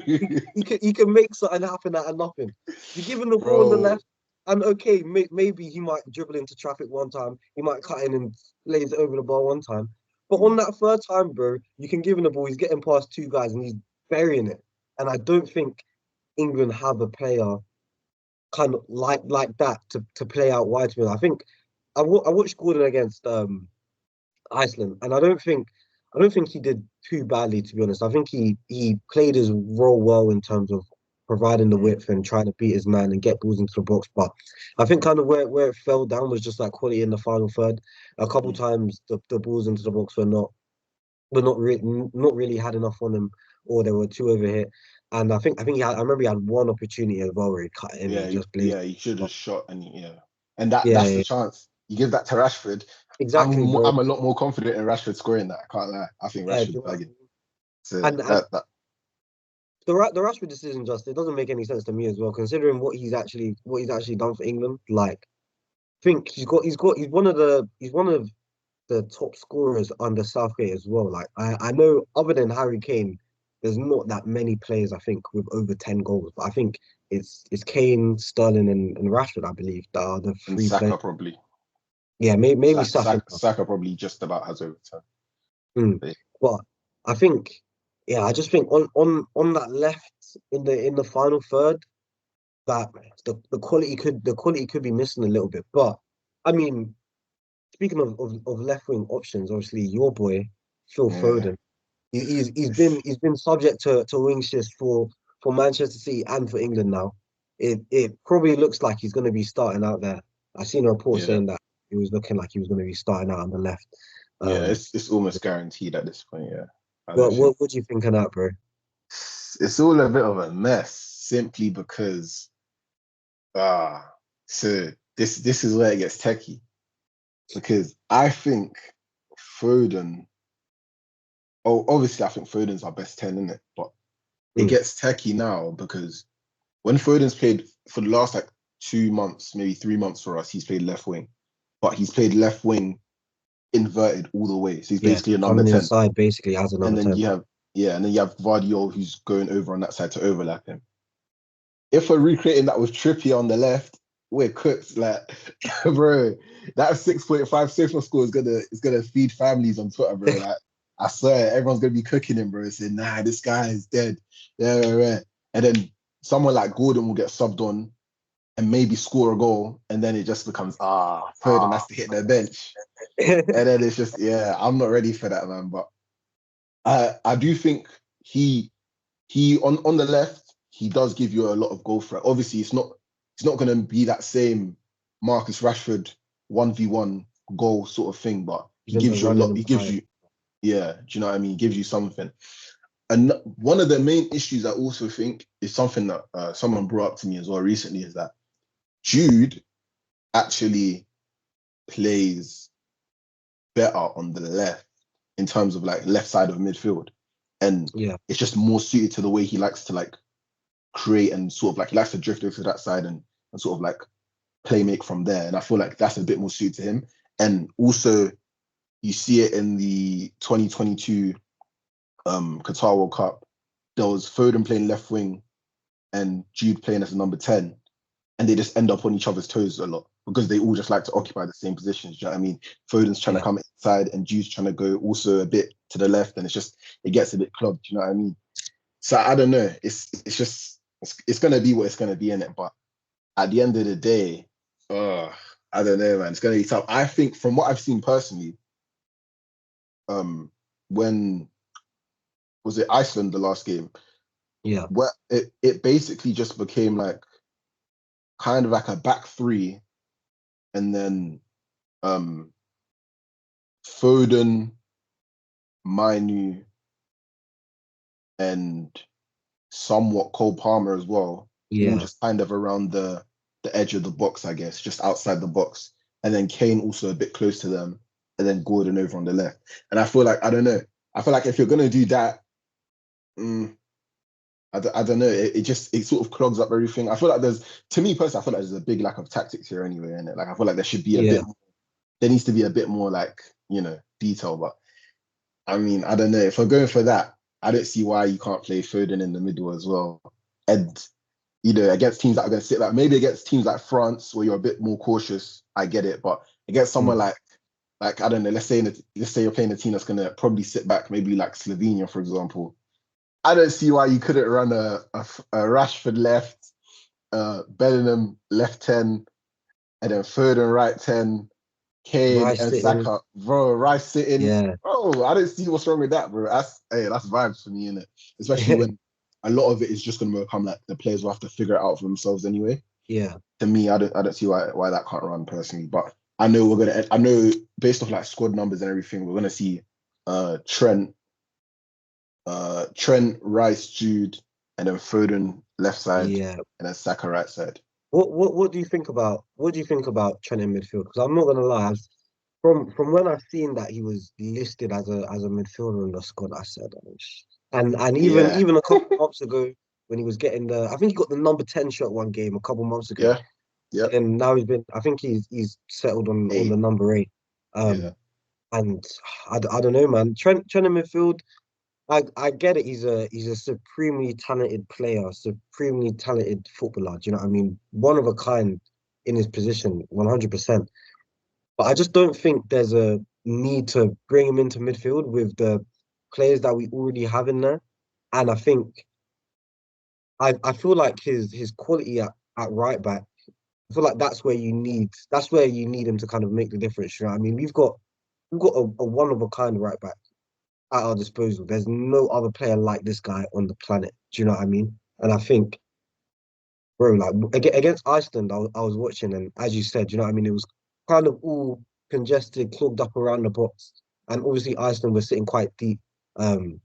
He can make something happen out of nothing. You give him the ball on the bro. left, and okay, maybe he might dribble into traffic one time. He might cut in and lays it over the bar one time. But on that third time, bro, you can give him the ball. He's getting past two guys and he's burying it. And I don't think England have a player kind of like that to play out wide to me. I think I watched Gordon against Iceland, and I don't think he did too badly, to be honest. I think he played his role well in terms of providing the Mm, width and trying to beat his man and get balls into the box. But I think kind of where it fell down was just like quality in the final third. A couple mm. times the balls into the box were not really had enough on them, or they were too overhit. And I remember he had one opportunity as well where he cut in, he just blazed. Yeah, he should have But shot and yeah. And that yeah, that's the yeah, chance. You give that to Rashford. exactly, bro. I'm a lot more confident in Rashford scoring that. I can't lie. I think Yeah, do Rashford's you know what I bagging. mean? So And that the Rashford decision just it doesn't make any sense to me as well, considering what he's actually done for England. Like, I think he's one of the top scorers under Southgate as well. Like, I know other than Harry Kane, there's not that many players I think with over 10 goals. But I think it's Kane, Sterling, and Rashford, I believe, that are the and three players. Saka probably. Yeah, maybe Saka. Saka probably just about has overtime. Mm. But But I think, yeah, I just think on that left in the final third, that the quality could be missing a little bit. But I mean, speaking of left wing options, obviously your boy Phil yeah, Foden, he's it's, been he's been subject to wing shifts for Manchester City and for England now. It probably looks like he's going to be starting out there. I seen a report yeah, saying that it was looking like he was going to be starting out on the left. yeah. Um, It's almost guaranteed at this point. Yeah, I what don't think what do you think of that, bro? it's all a bit of a mess simply because so this is where it gets techie because I think Foden. Oh, obviously I think Foden's our best 10, isn't it? But it Mm, gets techie now because when Foden's played for the last like 2 months, maybe 3 months for us, he's played left wing, but he's played left wing inverted all the way. So he's yeah, basically a number coming 10. inside basically as a And number then 10. you have, yeah, and then you have Vardio who's going over on that side to overlap him. If we're recreating that with Trippier on the left, we're cooked. Like, bro, that 6.5 Sigma score is gonna feed families on Twitter, bro. Like, I swear, everyone's gonna be cooking him, bro, saying, nah, this guy is dead. Yeah, yeah, yeah. And then someone like Gordon will get subbed on and maybe score a goal, and then it just becomes Foden has to hit the bench. And then it's just, yeah, I'm not ready for that, man. But I do think he on the left, he does give you a lot of goal threat. Obviously, it's not going to be that same Marcus Rashford 1v1 goal sort of thing, but he Even the gives you a running lot. and He gives behind. you, yeah, do you know what I mean? He gives you something. And one of the main issues I also think is something that someone brought up to me as well recently is that Jude actually plays better on the left in terms of like left side of midfield. And Yeah, it's just more suited to the way he likes to like create and sort of like he likes to drift over to that side and sort of like play make from there. And I feel like that's a bit more suited to him. And also you see it in the 2022 Qatar World Cup. There was Foden playing left wing and Jude playing as a number 10. And they just end up on each other's toes a lot because they all just like to occupy the same positions. Do you know what I mean? Foden's trying to yeah. come inside and Jude's trying to go also a bit to the left, and it gets a bit clubbed. Do you know what I mean? So I don't know. It's gonna be what it's gonna be in it. But at the end of the day, I don't know, man. It's gonna be tough. I think from what I've seen personally, when was it Iceland the last game, Yeah, where it basically just became like kind of like a back three, and then um Foden, Mainu, and somewhat Cole Palmer as well. all Yeah, just kind of around the edge of the box, I guess, just outside the box. And then Kane also a bit close to them, and then Gordon over on the left. And I feel like, I don't know, I feel like if you're gonna do that, mm, I don't know, it sort of clogs up everything. I feel like to me personally, I feel like there's a big lack of tactics here anyway, and like I feel like there should be a bit, yeah. there needs to be a bit more like, detail. But I mean, I don't know. If we're going for that, I don't see why you can't play Foden in the middle as well. And against teams that are going to sit like maybe against teams like France where you're a bit more cautious, I get it. But against someone Mm. like I don't know, let's say you're playing a team that's going to probably sit back, maybe like Slovenia, for example. I don't see why you couldn't run a Rashford left, Bellingham left 10, and then Foden right 10, Kane Rice and sitting. Saka, bro, Rice sitting. Yeah. Bro, I don't see what's wrong with that, bro. That's vibes for me, innit? Especially when a lot of it is just gonna become like the players will have to figure it out for themselves anyway. Yeah. To me, I don't see why that can't run personally. But I know based off like squad numbers and everything, we're gonna see Trent, Rice, Jude, and then Foden left side, Yeah. and then Saka right side. What do you think about Trent in midfield? Because I'm not gonna lie, from when I've seen that he was listed as a midfielder in the squad, I said, oh, and even Yeah, even a couple months ago when he was getting I think he got the number 10 shirt one game a couple months ago, yeah, yeah, and then now I think he's settled on the eight, number 8. yeah, Um, and I don't know, man. Trent in midfield. I get it. He's a supremely talented player, supremely talented footballer. Do you know what I mean? One of a kind in his position, 100%. But I just don't think there's a need to bring him into midfield with the players that we already have in there. And I think I feel like his quality at right back. I feel like that's where you need him to kind of make the difference. You know what I mean? We've got a one of a kind right back at our disposal. There's no other player like this guy on the planet. Do you know what I mean? And I think, bro, like against Iceland, I was watching, and as you said, you know what I mean? It was kind of all congested, clogged up around the box, and obviously Iceland was sitting quite deep, um,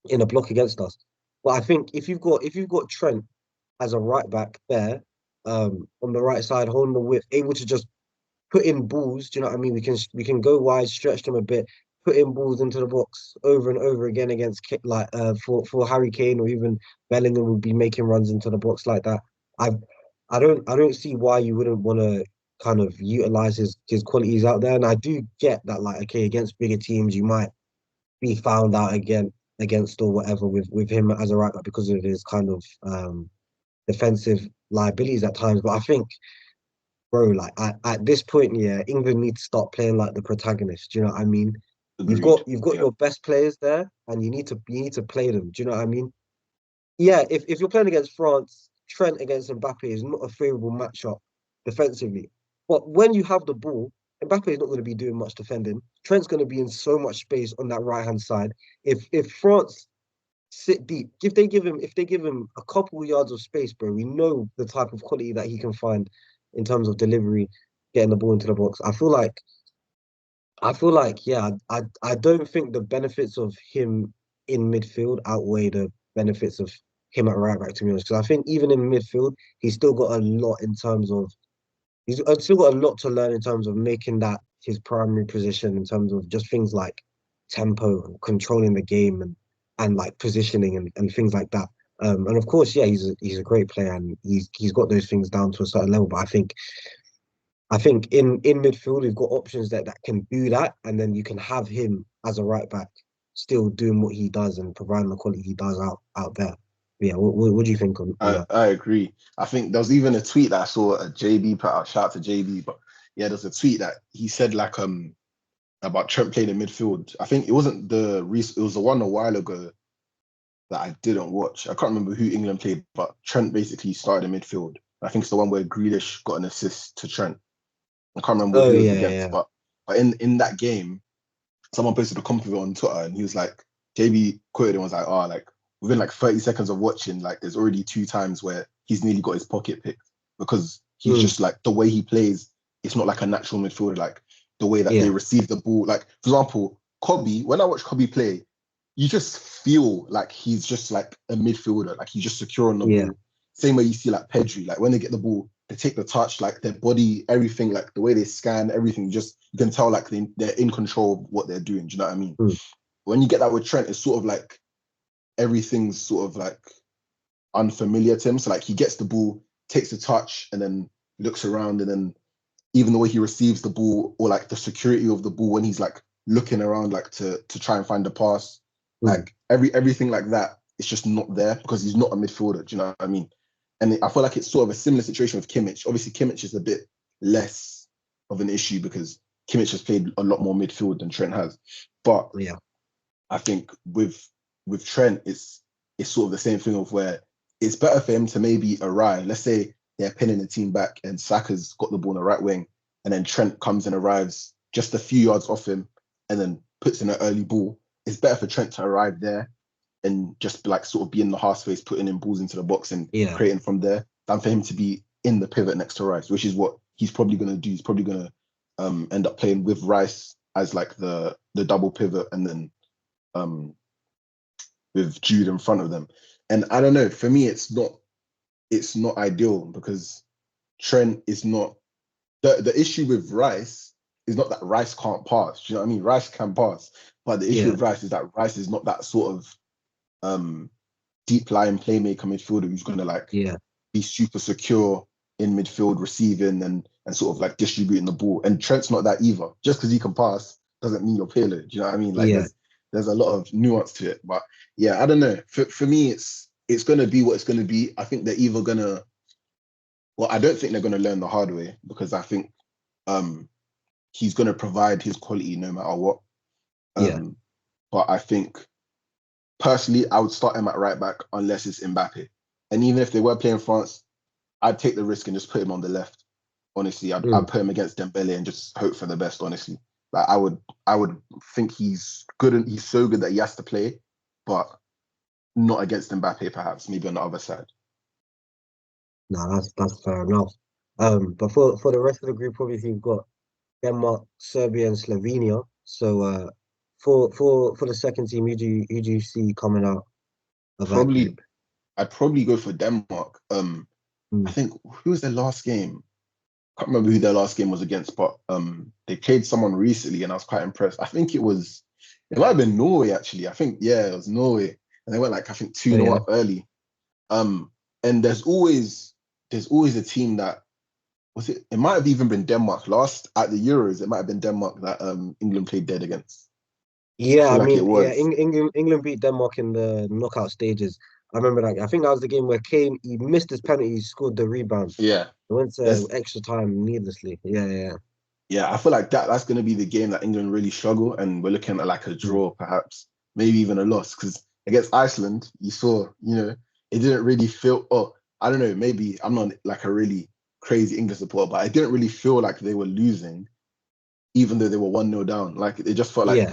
in a block against us. But I think if you've got Trent as a right back there, on the right side, holding the width, able to just put in balls. Do you know what I mean? We can go wide, stretch them a bit, put in balls into the box over and over again against for Harry Kane, or even Bellingham would be making runs into the box like that. I I don't see why you wouldn't want to kind of utilize his qualities out there. And I do get that, like, okay, against bigger teams you might be found out again against or whatever with him as a right back because of his kind of defensive liabilities at times. But I think, bro, like at this point, yeah, England need to start playing like the protagonist. Do you know what I mean? agreed. You've got Yeah, your best players there, and you need to play them. Do you know what I mean? Yeah, if you're playing against France, Trent against Mbappe is not a favorable matchup defensively. But when you have the ball, Mbappe is not going to be doing much defending. Trent's going to be in so much space on that right hand side. If France sit deep, if they give him a couple of yards of space, bro, we know the type of quality that he can find in terms of delivery, getting the ball into the box. I feel like, yeah, I don't think the benefits of him in midfield outweigh the benefits of him at right back, to be honest. Because I think even in midfield, he's still got a lot in terms of he's still got a lot to learn in terms of making that his primary position in terms of just things like tempo and controlling the game and like positioning and things like that. And of course, yeah, he's a great player and he's got those things down to a certain level. But I think in midfield we've got options that can do that, and then you can have him as a right back still doing what he does and providing the quality he does out there. Yeah, what do you think on that? I agree. I think there was even a tweet that I saw JB put out. Shout out to JB, but yeah, there's a tweet that he said like about Trent playing in midfield. I think it wasn't it was the one a while ago that I didn't watch. I can't remember who England played, but Trent basically started in midfield. I think it's the one where Grealish got an assist to Trent. I can't remember Oh who it was yeah, against, yeah, but in that game, someone posted a compliment on Twitter, and he was like, JB quoted and was like, "Oh, like within like 30 seconds of watching, like there's already 2 times where he's nearly got his pocket picked because he's mm, just like the way he plays. It's not like a natural midfielder. Like the way that they yeah, receive the ball. Like for example, Kobe. When I watch Kobe play, you just feel like he's just like a midfielder. Like he's just secure on the yeah, ball. same way you see like Pedri, like when they get the ball, they take the touch, like their body, everything, like the way they scan, everything, just you can tell like they're in control of what they're doing. Do you know what I mean? Mm. When you get that with Trent, it's sort of like everything's sort of like unfamiliar to him. So like he gets the ball, takes the touch, and then looks around, and then even the way he receives the ball or like the security of the ball when he's like looking around like to try and find the pass, like everything like that, it's just not there because he's not a midfielder. Do you know what I mean? And I feel like it's sort of a similar situation with Kimmich. Obviously, Kimmich is a bit less of an issue because Kimmich has played a lot more midfield than Trent has. But Yeah. I think with Trent, it's sort of the same thing of where it's better for him to maybe arrive. Let's say they're pinning the team back and Saka's got the ball on the right wing, and then Trent comes and arrives just a few yards off him and then puts in an early ball. It's better for Trent to arrive there and just like sort of be in the half space, putting in balls into the box and creating from there, than for him to be in the pivot next to Rice, which is what he's probably going to do. He's probably going to end up playing with Rice as like the double pivot, and then with Jude in front of them. And I don't know, for me, it's not ideal because Trent is not the issue with Rice is not that Rice can't pass. Do you know what I mean? Rice can pass, but the issue with Rice is that Rice is not that sort of deep lying playmaker midfielder who's going to like be super secure in midfield, receiving and sort of like distributing the ball. And Trent's not that either. Just because he can pass doesn't mean you're Pirlo. Do you know what I mean? Like there's a lot of nuance to it. But yeah, I don't know. For me, it's going to be what it's going to be. I think they're either going to, well, I don't think they're going to learn the hard way because I think he's going to provide his quality no matter what. But I think personally, I would start him at right back unless it's Mbappe. And even if they were playing France, I'd take the risk and just put him on the left. Honestly, I'd put him against Dembele and just hope for the best. Honestly, like I would think he's good and he's so good that he has to play, but not against Mbappe. Perhaps maybe on the other side. No, that's fair enough. But for the rest of the group, obviously you've got Denmark, Serbia, and Slovenia. So for the second team, who do you see coming out of that group? I'd probably go for Denmark. I think who was their last game? Can't remember who their last game was against, but they played someone recently, and I was quite impressed. I think it might have been Norway actually. I think it was Norway, and they went like I think 2-0 up early. And there's always a team that it might have even been Denmark last at the Euros. It might have been Denmark that England played dead against. Yeah, I mean, England beat Denmark in the knockout stages. I remember that. I think that was the game where Kane, he missed his penalty, he scored the rebound. Yeah. It went to extra time needlessly. Yeah. Yeah, I feel like that's going to be the game that England really struggle, and we're looking at like a draw, perhaps, maybe even a loss. Because against Iceland, you saw, it didn't really feel. Oh, I don't know. Maybe I'm not like a really crazy English supporter, but I didn't really feel like they were losing, even though they were 1-0 down. Like it just felt like,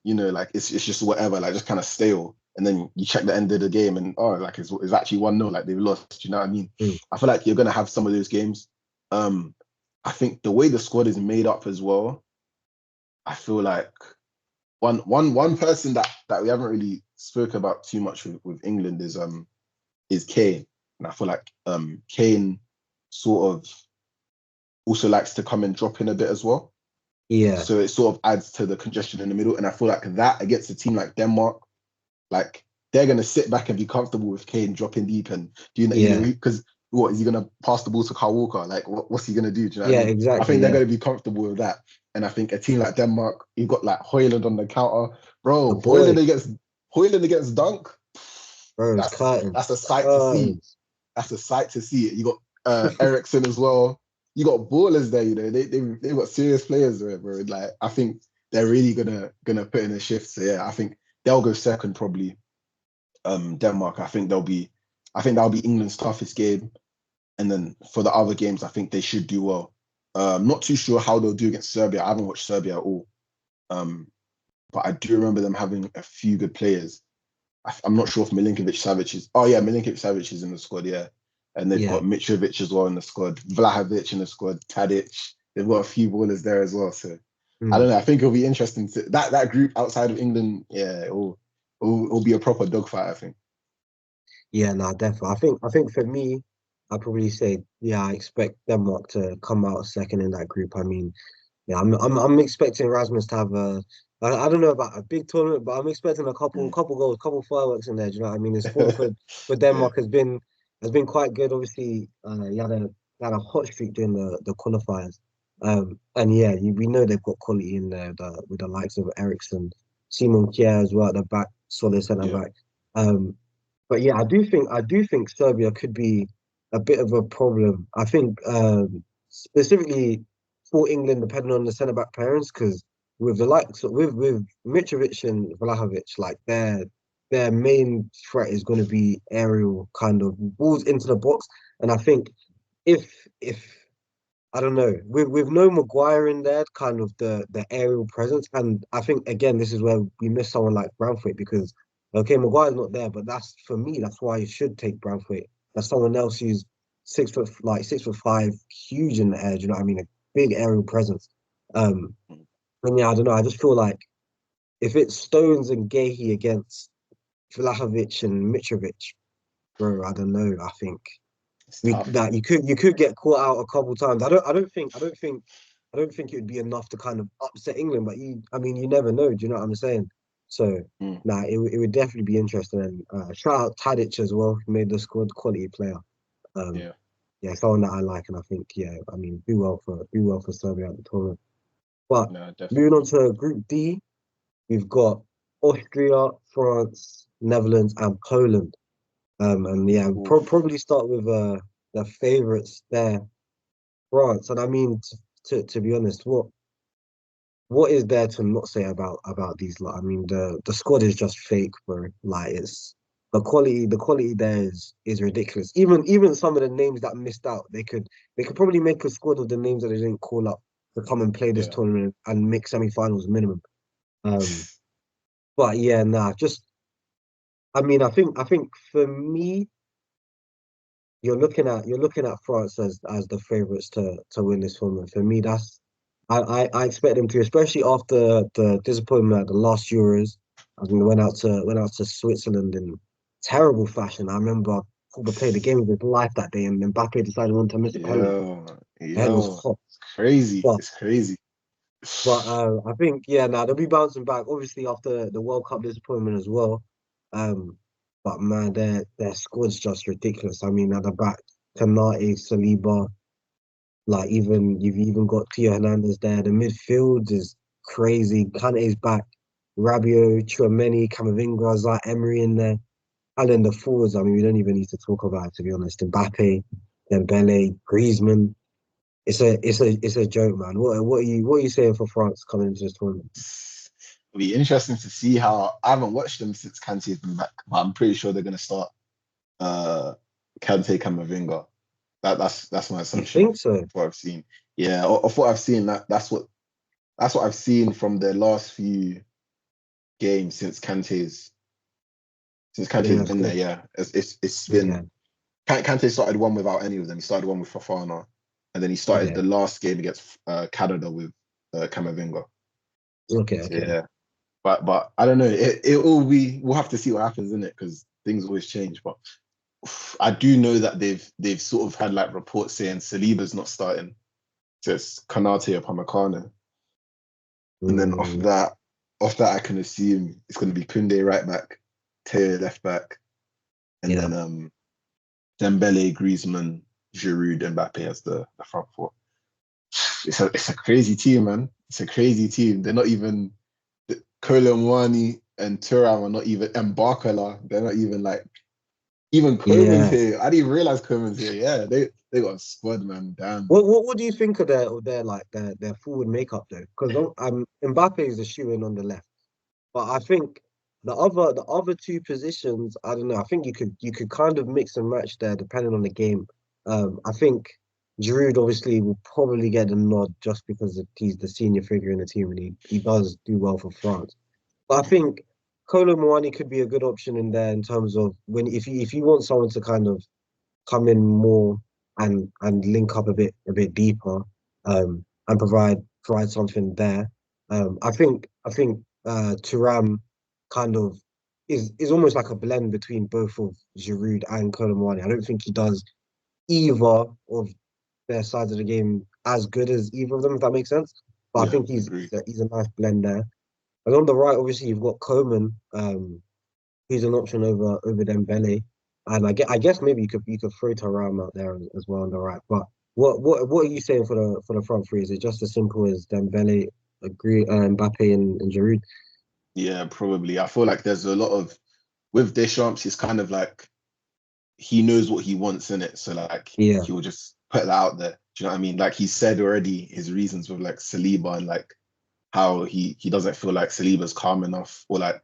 like it's just whatever, like just kind of stale. And then you check the end of the game, and like it's actually 1-0, like they've lost. You know what I mean? I feel like you're gonna have some of those games. I think the way the squad is made up as well, I feel like one person that we haven't really spoke about too much with England is Kane. And I feel like Kane sort of also likes to come and drop in a bit as well. Yeah. So it sort of adds to the congestion in the middle. And I feel like that against a team like Denmark, like they're gonna sit back and be comfortable with Kane dropping deep and doing that, because what is he gonna pass the ball to Kyle Walker? Like what's he gonna do? Do you know what I mean? Exactly. I think they're gonna be comfortable with that. And I think a team like Denmark, you've got like Højlund on the counter, bro. Højlund against Dunk. Bro, that's a sight to see. That's a sight to see. You got Ericsson as well. You got ballers there. They've got serious players there, bro. Like I think they're really gonna put in a shift. So yeah, I think they'll go second probably. Denmark. I think that'll be England's toughest game. And then for the other games, I think they should do well. Not too sure how they'll do against Serbia. I haven't watched Serbia at all. But I do remember them having a few good players. I'm not sure if Milinkovic-Savic is. Oh yeah, Milinkovic-Savic is in the squad. Yeah, and they've got Mitrovic as well in the squad. Vlahovic in the squad. Tadic. They've got a few ballers there as well. So I don't know. I think it'll be interesting to that group outside of England. Yeah, it'll be a proper dogfight, I think. Yeah, no, definitely. I think for me, I'd probably say, yeah, I expect Denmark to come out second in that group. I mean, yeah, I'm expecting Rasmus to have I don't know about a big tournament, but I'm expecting a Mm. couple goals, couple fireworks in there. Do you know what I mean? His form for Yeah, Denmark has been quite good. Obviously, he had a hot streak during the qualifiers. And yeah, we know they've got quality in there with the likes of Ericsson, Simon Kjær as well at the back, solid centre yeah, back. Um, but yeah, I do think Serbia could be a bit of a problem. I think specifically for England, depending on the centre back pairings, because with the likes with Mitrovic and Vlahovic, like their main threat is going to be aerial kind of balls into the box. And I think if I don't know, with no Maguire in there, kind of the aerial presence, and I think again this is where we miss someone like Branthwaite because okay, Maguire's not there, but that's for me, that's why you should take Branthwaite. That's someone else who's 6 foot, like 6'5", huge in the air. Do you know what I mean? A big aerial presence. Um, mm. and yeah, I don't know. I just feel like if it's Stones and Gahey against Vlahovic and Mitrovic, bro, I don't know. I think It's we tough. that you could get caught out a couple times. I don't think it would be enough to kind of upset England, but I mean, you never know. Do you know what I'm saying? So, Mm. nah, it would definitely be interesting. And shout out Tadic as well, who made the squad, quality player. Um, Yeah, yeah, someone that I like, and I think, yeah, I mean, do well for Serbia at the tournament. But no, moving on definitely. to Group D, we've got Austria, France, Netherlands, and Poland. And yeah, Oof. probably start with the favourites there, France. And I mean, to be honest, what is there to not say about these lot? I mean, the squad is just fake, bro. Like it's the quality there is ridiculous. Even some of the names that missed out, they could probably make a squad of the names that they didn't call up to come and play this Yeah. tournament and make semi-finals minimum. Um, but yeah, nah, just I mean, I think for me, you're looking at France as the favourites to win this tournament. For me, I expect them to, especially after the disappointment at the last Euros. I mean, they went out to Switzerland in terrible fashion. I remember Pogba played the game of his life that day, and Mbappe decided not to miss a penalty. Yo, Head was yo, hot, it's crazy. but It's crazy. I think yeah, now they'll be bouncing back. Obviously after the World Cup disappointment as well. Um, but man, their squad's just ridiculous. I mean, at the back, Kanate, Saliba, like you've even got Theo Hernandez there. The midfield is crazy. Kane's back. Rabiot, Chouameni, Camavinga, Zah Emery in there. And then the forwards, I mean, we don't even need to talk about it, to be honest. Mbappe, Dembele, Griezmann. It's a joke, man. What are you saying for France coming into this tournament? It'll be interesting to see how I haven't watched them since Kante's been back, but I'm pretty sure they're gonna start uh Kante Camavinga. That's my You assumption think of so? what I've seen. Yeah, of what I've seen, that's what I've seen from the last few games since Kante's Yeah, been there. cool. Yeah, it's Yeah, been Kante started one without any of them. He started one with Fafana, and then he started yeah. the last game against Canada with Camavinga. Okay, So okay. yeah, but I don't know. We'll have to see what happens in it because things always change. But I do know that they've sort of had like reports saying Saliba's not starting. So it's Kanate or Pamecano. And then Mm, off that I can assume it's gonna be Kunde right back, Teo left back, and yeah. then Dembele, Griezmann, Giroud, Mbappe as the front four. It's a crazy team, man. It's a crazy team. They're not even Kolo Muani and Thuram are not even and Barcola. They're not even like even Koeman's Yeah. here. I didn't even realize Koeman's here. Yeah, they got a squad, man. Damn. What do you think of their like their forward makeup though? Because Mbappe is the shoe in on the left. But I think the other two positions, I don't know. I think you could kind of mix and match there depending on the game. I think Giroud obviously will probably get the nod just because he's the senior figure in the team and he does do well for France. But I think Kolo Muani could be a good option in there in terms of when if you want someone to kind of come in more and link up a bit deeper, and provide something there. I think Thuram kind of is almost like a blend between both of Giroud and Colomwani. I don't think he does either of their sides of the game as good as either of them, if that makes sense. But I Yeah, think agree. he's a nice blend there. And on the right, obviously, you've got Coman, who's an option over Dembele. And I guess maybe you could throw Thuram out there as well on the right. But what are you saying for the front three? Is it just as simple as Dembele, agree, Mbappe and Giroud? Yeah, probably. I feel like there's a lot of with Deschamps, it's kind of like he knows what he wants in it. So like Yeah, he will just put that out there. Do you know what I mean? Like he said already his reasons with like Saliba and like how he doesn't feel like Saliba's calm enough or like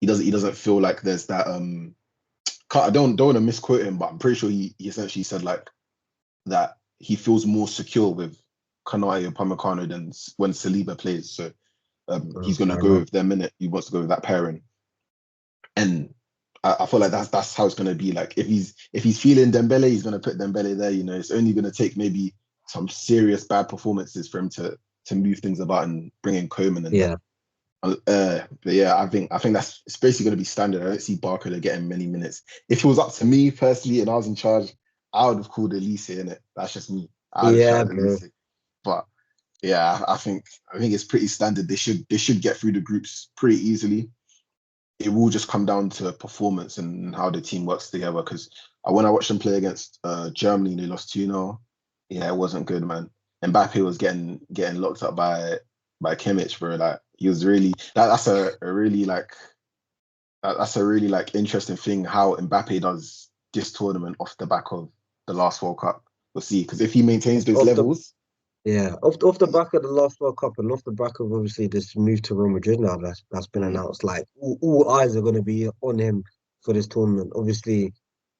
he doesn't feel like there's that I don't want to misquote him, but I'm pretty sure he essentially said like that he feels more secure with Kanai or Pamecano than when Saliba plays. So he's gonna fair go enough. with their minute. He wants to go with that pairing. And I feel like that's how it's gonna be. Like if he's feeling Dembele, he's gonna put Dembele there. You know, it's only gonna take maybe some serious bad performances for him to move things about and bring in Coman and that. Yeah, But yeah, I think that's it's basically gonna be standard. I don't see Barcola getting many minutes. If it was up to me personally and I was in charge, I would have called Elise in it. That's just me. I'd have yeah, shouted bro. Elise. But yeah, I think it's pretty standard. They should get through the groups pretty easily. It will just come down to performance and how the team works together. Because when I watched them play against Germany, they lost 2-0. Yeah, it wasn't good, man. Mbappe was getting locked up by Kimmich, bro. Like he was really that's a really like that's a really like interesting thing how Mbappe does this tournament off the back of the last World Cup. We'll see. Because if he maintains those Off the levels, Yeah, off the back of the last World Cup and off the back of obviously this move to Real Madrid now that's been mm, announced, like all eyes are going to be on him for this tournament. Obviously,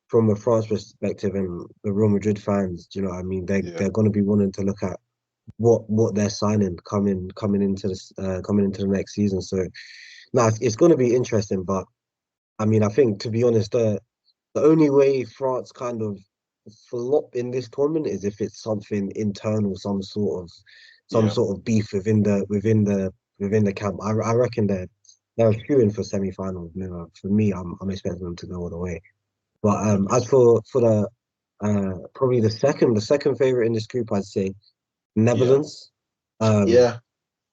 from a France perspective and the Real Madrid fans, do you know what I mean? yeah, They're going to be wanting to look at what they're signing coming into this coming into the next season. So now it's going to be interesting, but I mean, I think to be honest, the only way France kind of flop in this tournament is if it's something internal, some yeah, sort of beef within the camp. I reckon they're shooting for semi-finals. You know, for me, I'm expecting them to go all the way. But okay, as for the probably the second favorite in this group, I'd say yeah, Netherlands. Um, yeah,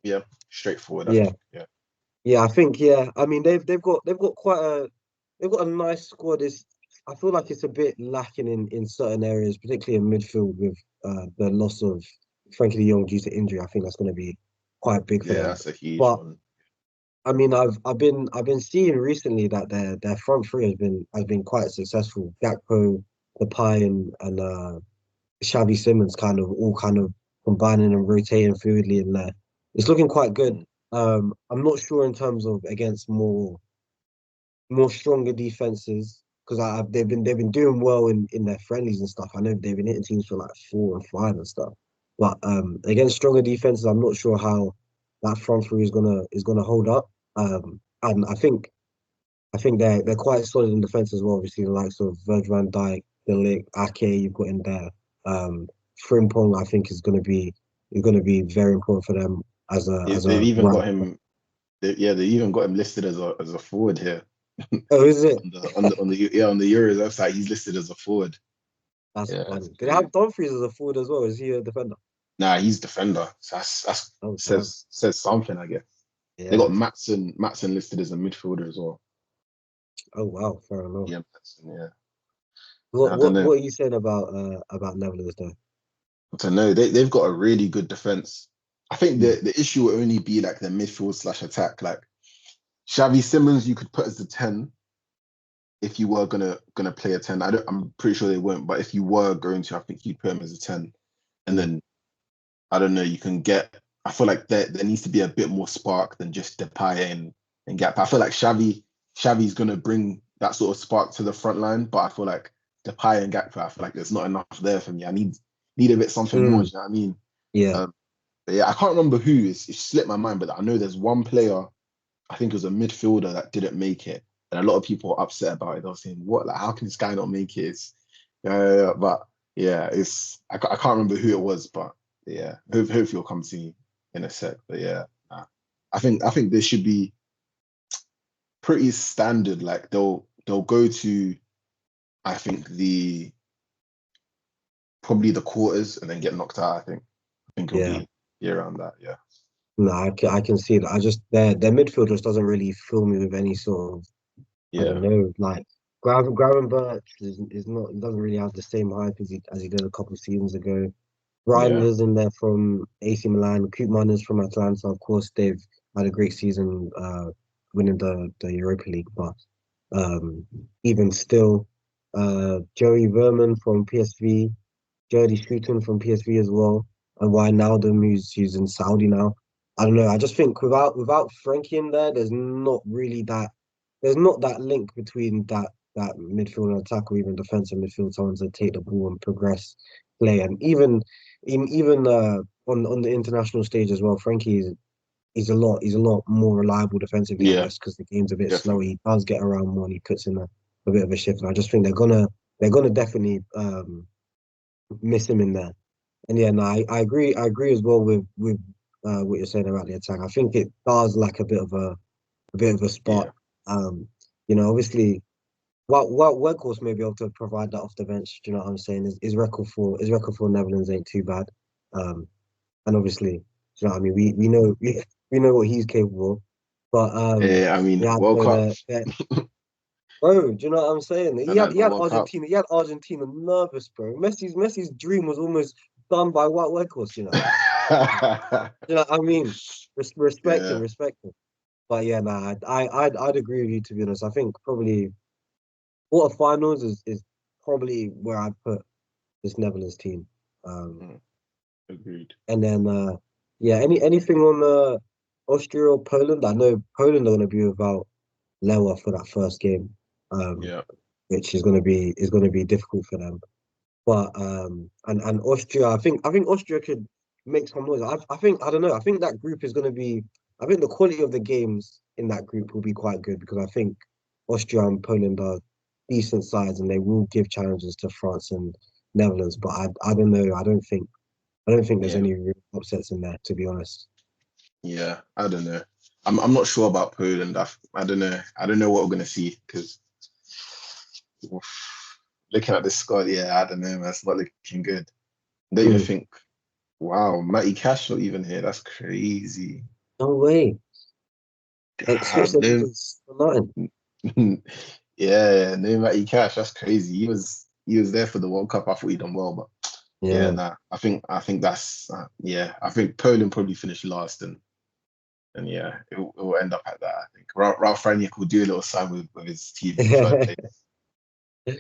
yeah, straightforward. I yeah, think, yeah, yeah, I think yeah. I mean, they've got they've got a nice squad. I feel like it's a bit lacking in certain areas, particularly in midfield with the loss of Frankie de Jong due to injury. I think that's going to be quite big for yeah, them. that's a huge But one. I mean, I've been seeing recently that their front three has been quite successful. Gakpo, Depay, and Xavi Simons kind of combining and rotating fluidly in there. It's looking quite good. Mm, I'm not sure in terms of against more stronger defenses because they've been doing well in their friendlies and stuff. I know they've been hitting teams for like 4 and 5 and stuff. But against stronger defenses, I'm not sure how that front three is gonna hold up. And I think they're quite solid in defense as well. Obviously, the likes of Virgil van Dijk, De Ligt, Ake, you've got in there. Um, Frimpong, I think is gonna be very important for them as a They- as They've a even right. got him. They even got him listed as a forward here Oh, is it? on the Euros website. He's listed as a forward. That's Yeah, funny. it's Did they have crazy. Dumfries as a forward as well? Is he a defender? Nah, he's defender. So that's Oh, damn. says something, I guess. They got Yeah. Matson listed as a midfielder as well. Oh, wow. Fair enough. Yeah, Matson, yeah. What I don't what know. what are you saying about Netherlands though? I don't know. They've got a really good defense. I think Hmm. the issue will only be like the midfield slash attack. Like Xavi Simmons, you could put as the 10 if you were gonna play a 10. I'm pretty sure they won't, but if you were going to, I think you'd put him as a 10. And Yeah. then I don't know, you can get I feel like there needs to be a bit more spark than just Depay and Gap. I feel like Xavi's gonna bring that sort of spark to the front line, but I feel like Depay and Gakpo, I feel like there's not enough there for me. I need a bit something more, Mm, do you know what I mean? yeah. Um, but yeah, I can't remember who. It slipped my mind, but I know there's one player, I think it was a midfielder that didn't make it. And a lot of people are upset about it. They were saying, what, like, how can this guy not make it? But yeah, I can't remember who it was, but yeah, hopefully you'll come to me in a sec. But yeah, I think there should be pretty standard. Like they'll go to, I think probably the quarters and then get knocked out. I think it'll Yeah. be around that. Yeah. No, I can see that. I just their midfield just doesn't really fill me with any sort of, I don't Yeah. know, like Gravenberch is not, he doesn't really have the same hype as he did a couple of seasons ago. Yeah. Reiner's in there from AC Milan. Koopman is from Atlanta. Of course, they've had a great season, winning the Europa League. But even still, Joey Verman from PSV, Jody Schutten from PSV as well, and Wijnaldum who's in Saudi now. I don't know. I just think without Frankie in there, there's not that link between that midfield and attack or even defensive midfield, someone to take the ball and progress play. And even on the international stage as well, Frankie is he's a lot more reliable defensively, I Yeah. guess, because the game's a bit slower. Definitely. He does get around more and he puts in a bit of a shift. And I just think they're gonna definitely miss him in there. And yeah, no, I agree as well with what you're saying about the attack. I think it does lack a bit of a spark. Yeah. Um, obviously, what Weghorst may be able to provide that off the bench. Do you know what I'm saying? His record for Netherlands ain't too bad. Um, and obviously, do you know what I mean? We know what he's capable of. But Yeah. I mean, yeah, World so Cup. bro, do you know what I'm saying? He And had then he had World Cup. Argentina nervous, bro. Messi's dream was almost done by White Weghorst. You know what I mean? Respect him, Yeah. respect him. But yeah, nah, I'd agree with you, to be honest. I think probably quarterfinals is probably where I'd put this Netherlands team. Um, Mm, agreed. and then yeah, anything on Austria or Poland? I know Poland are going to be without Lewa for that first game, um, Yeah. which is going to be difficult for them. But and Austria, I think Austria could make some noise. I don't know. I think that group is going to be. I think the quality of the games in that group will be quite good because I think Austria and Poland are decent sides and they will give challenges to France and Netherlands. But I don't know. I don't think there's Yeah. any real upsets in there, to be honest. Yeah. I don't know. I'm not sure about Poland. I don't know. I don't know what we're gonna see because looking at this squad, yeah, I don't know, man. It's not looking good. I don't even Mm, think. Wow, Matty Cash not even here. That's crazy. no way. Like Damn, Switzerland no, is for nothing. yeah, no Matty Cash. That's crazy. He was there for the World Cup. I thought he done well, but yeah, Yeah. nah. I think that's yeah. I think Poland probably finished last, and yeah, it will end up at that. I think Ralph Rangnick will do a little sign with his team in third place.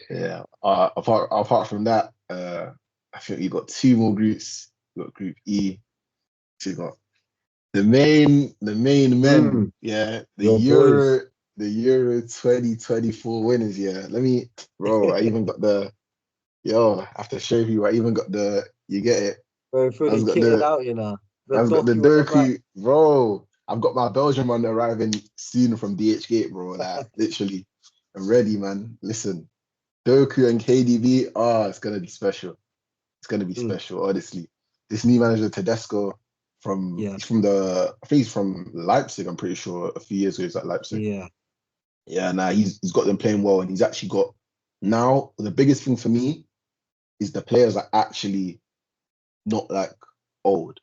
Yeah. Apart from that, I think we got two more groups. We got Group E. So we got the main men. Mm, Yeah, the your boys. Euro the Euro 2024 winners. Yeah. Bro. I even got I have to show you. I even got you get it. Bro, I fully was got kitted the out, The I've got the docu on the back. Doku, bro. I've got my Belgian one arriving soon from DH Gate, bro. Like literally, I'm ready, man. Listen, Doku and KDB, it's gonna be special. It's gonna be Mm, special, honestly. This new manager Tedesco yeah, he's I think he's from Leipzig. I'm pretty sure a few years ago he was at Leipzig. yeah, Yeah, now he's got them playing well, and he's actually got now the biggest thing for me is the players are actually not like old.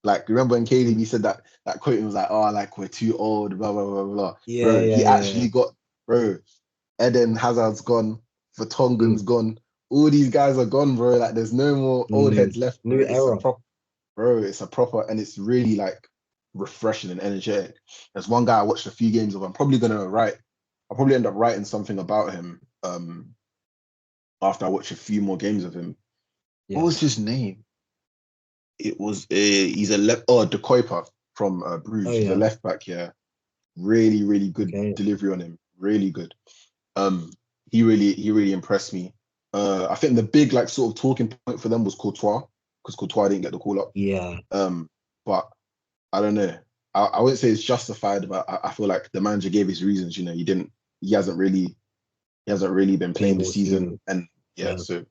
Like, remember when mm, KDB said that quote? It was like, "Oh, like we're too old." Blah blah blah blah. yeah, Bro, yeah, he yeah, actually got bro. Eden Hazard's gone. mm, Vertonghen's gone. All these guys are gone, bro. Like, there's no more old heads left, new bro. era. It's a proper, and it's really like refreshing and energetic. There's one guy I watched a few games of. I'll probably end up writing something about him. After I watch a few more games of him. What Yeah. was his name? It was he's a De Kuiper from Oh Bruges. He's a yeah. left back. Yeah, really, really good Okay. delivery on him. Really good. He really impressed me. I think the big like sort of talking point for them was Courtois because Courtois didn't get the call up. Yeah. But I don't know. I wouldn't say it's justified, but I feel like the manager gave his reasons. He hasn't really he hasn't really been playing this Able season, to. and yeah, Yeah. so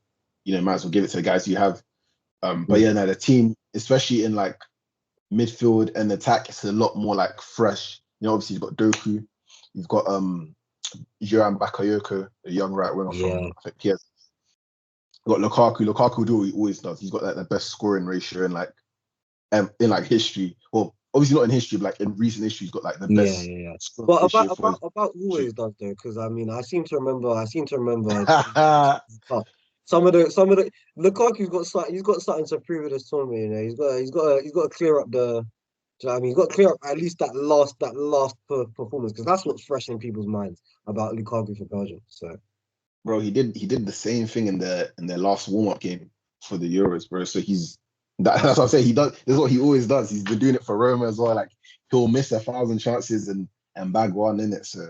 might as well give it to the guys you have. But Mm, yeah, no, the team, especially in like midfield and attack, it's a lot more like fresh. Obviously you've got Doku, You've got Johan Bakayoko, a young right winger Yeah, from I think he has. You've got Lukaku. Lukaku do what he always does. He's got like the best scoring ratio in like history. Well, obviously not in history, but like in recent history, he's got like the yeah, best yeah, yeah. scoring But ratio for his about position. always does though, because I mean, I seem to remember 2022 Cup. Some of the Lukaku's he's got something to prove in this tournament. You know, he's got to clear up the. Do you know what I mean? He's got to clear up at least that last performance, because that's what's fresh in people's minds about Lukaku for Belgium. So Bro, he did the same thing in their last warm up game for the Euros, bro. So that's what I'm saying. He does. This is what he always does. He's been doing it for Roma as well. Like he'll miss 1,000 chances and bag one in it. So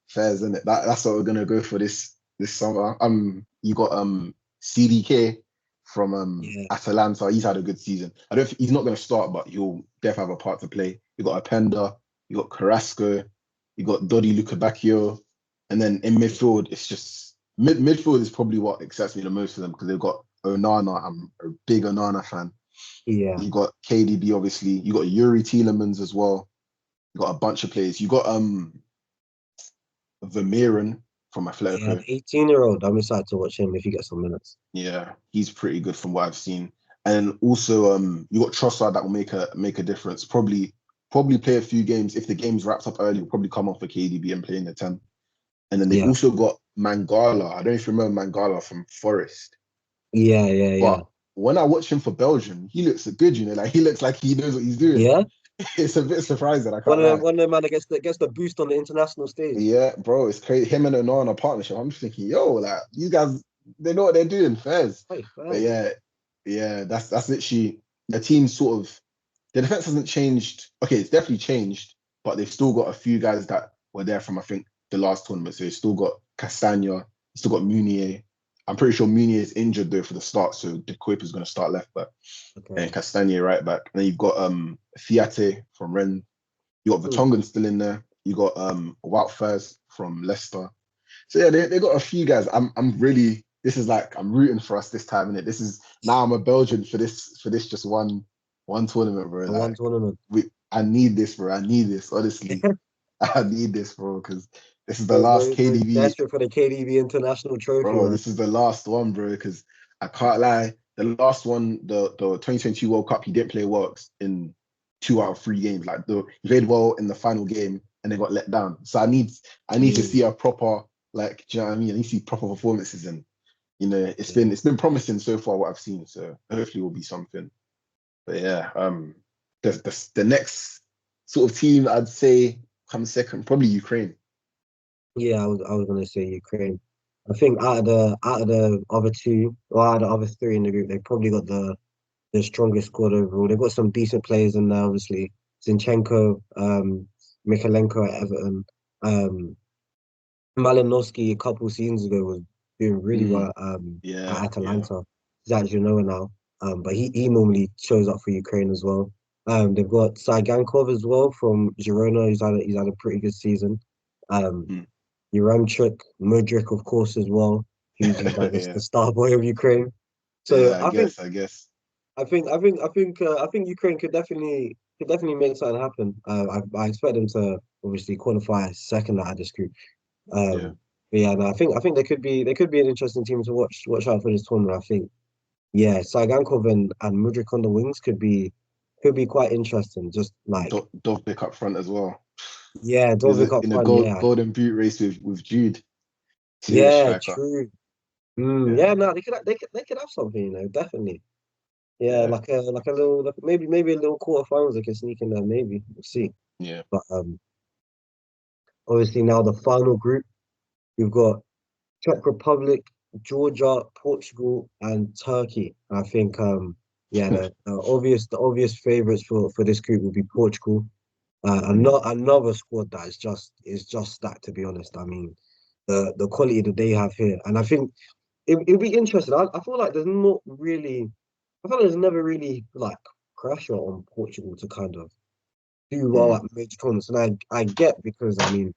fairs in it. That's what we're gonna go for this summer. You got CDK from yeah, Atalanta. He's had a good season. He's not gonna start, but he'll definitely have a part to play. You got Openda. You got Carrasco. You got Dodi Lukebakio. And then in midfield, it's just midfield is probably what excites me the most for them because they've got Onana. I'm a big Onana fan. yeah, You got KDB, obviously. You got Yuri Tielemans as well. You got a bunch of players. You got Vermeeren from yeah. Atletico. The 18-year-old. I'm excited to watch him if he gets some minutes. Yeah, he's pretty good from what I've seen. And also, you got Trossard that will make a difference. Probably play a few games. If the game's wrapped up early, will probably come off for KDB and play in the 10. And then they've Yeah, also got Mangala. I don't know if you remember Mangala from Forest. yeah, yeah, yeah, But when I watch him for Belgium, he looks good, like he looks like he knows what he's doing. yeah. It's a bit surprising, I can't lie. One of them man that gets the boost on the international stage. Yeah, bro, it's crazy. Him and Onana partnership. I'm just thinking, yo, like these guys, they know what they're doing, fairs. Hey, But fam. yeah, that's literally the team sort of the defense hasn't changed. Okay, it's definitely changed, but they've still got a few guys that were there from I think the last tournament. So they've still got Castagna, still got Munier. I'm pretty sure Munier is injured though for the start, so De Kuyp is going to start left back Okay. and Castagna right back. And then you've got Fiate from Rennes. You got Hmm. Vertonghen still in there. You got Wout Faes from Leicester. So yeah, they got a few guys. I'm really this is like I'm rooting for us this time, innit? This is now I'm a Belgian for this just one tournament, bro. The one Like tournament. I need this, bro. I need this, honestly. I need this, bro, because this is the last We're KDB, desperate for the KDB International Trophy, bro. man. This is the last one, bro, because I can't lie. The last one, the 2022 World Cup, he didn't play well in 2 out of 3 games. Like he played well in the final game and they got let down. So I need to see Mm, a proper like, do you know what I mean? I need to see proper performances and it's yeah. been promising so far what I've seen. So hopefully it will be something. But yeah, the next sort of team I'd say comes second, probably Ukraine. Yeah, I was gonna say Ukraine. I think out of the other two or out of the other three in the group, they probably got the strongest squad overall. They've got some decent players in there, obviously. Zinchenko, Mikalenko at Everton. Um, Malinowski a couple seasons ago was doing really well Mm, at yeah. Atalanta. He's at Genoa now. But he normally shows up for Ukraine as well. They've got Saigankov as well from Girona. He's had a pretty good season. Um, Mm. Yaremchuk, Mudryk, of course, as well. Who's like the Yeah. star boy of Ukraine. So Yeah, I guess. I think Ukraine could definitely make something happen. I expect them to obviously qualify second out of this group. Yeah. But yeah, no, I think they could be an interesting team to watch out for this tournament. I think yeah, Saigankov and Mudryk on the wings could be quite interesting. Just like Dovbyk up front as well. yeah, He was Dovbyk up in a front. Yeah, golden boot race with Jude. Serious yeah, striker. true. Yeah, Yeah, no, they could have something, definitely. Yeah, yeah, like a little maybe a little quarterfinals they can sneak in there. Maybe we'll see. yeah. But obviously now the final group we've got Czech Republic, Georgia, Portugal, and Turkey. I think yeah the obvious favorites for this group will be Portugal. Mm. Another squad that is just stacked, to be honest. I mean the quality that they have here, and I think it'll be interesting. I feel like there's not really I feel like there's never really like pressure on Portugal to kind of do well Mm. at major tournaments, and I get because I mean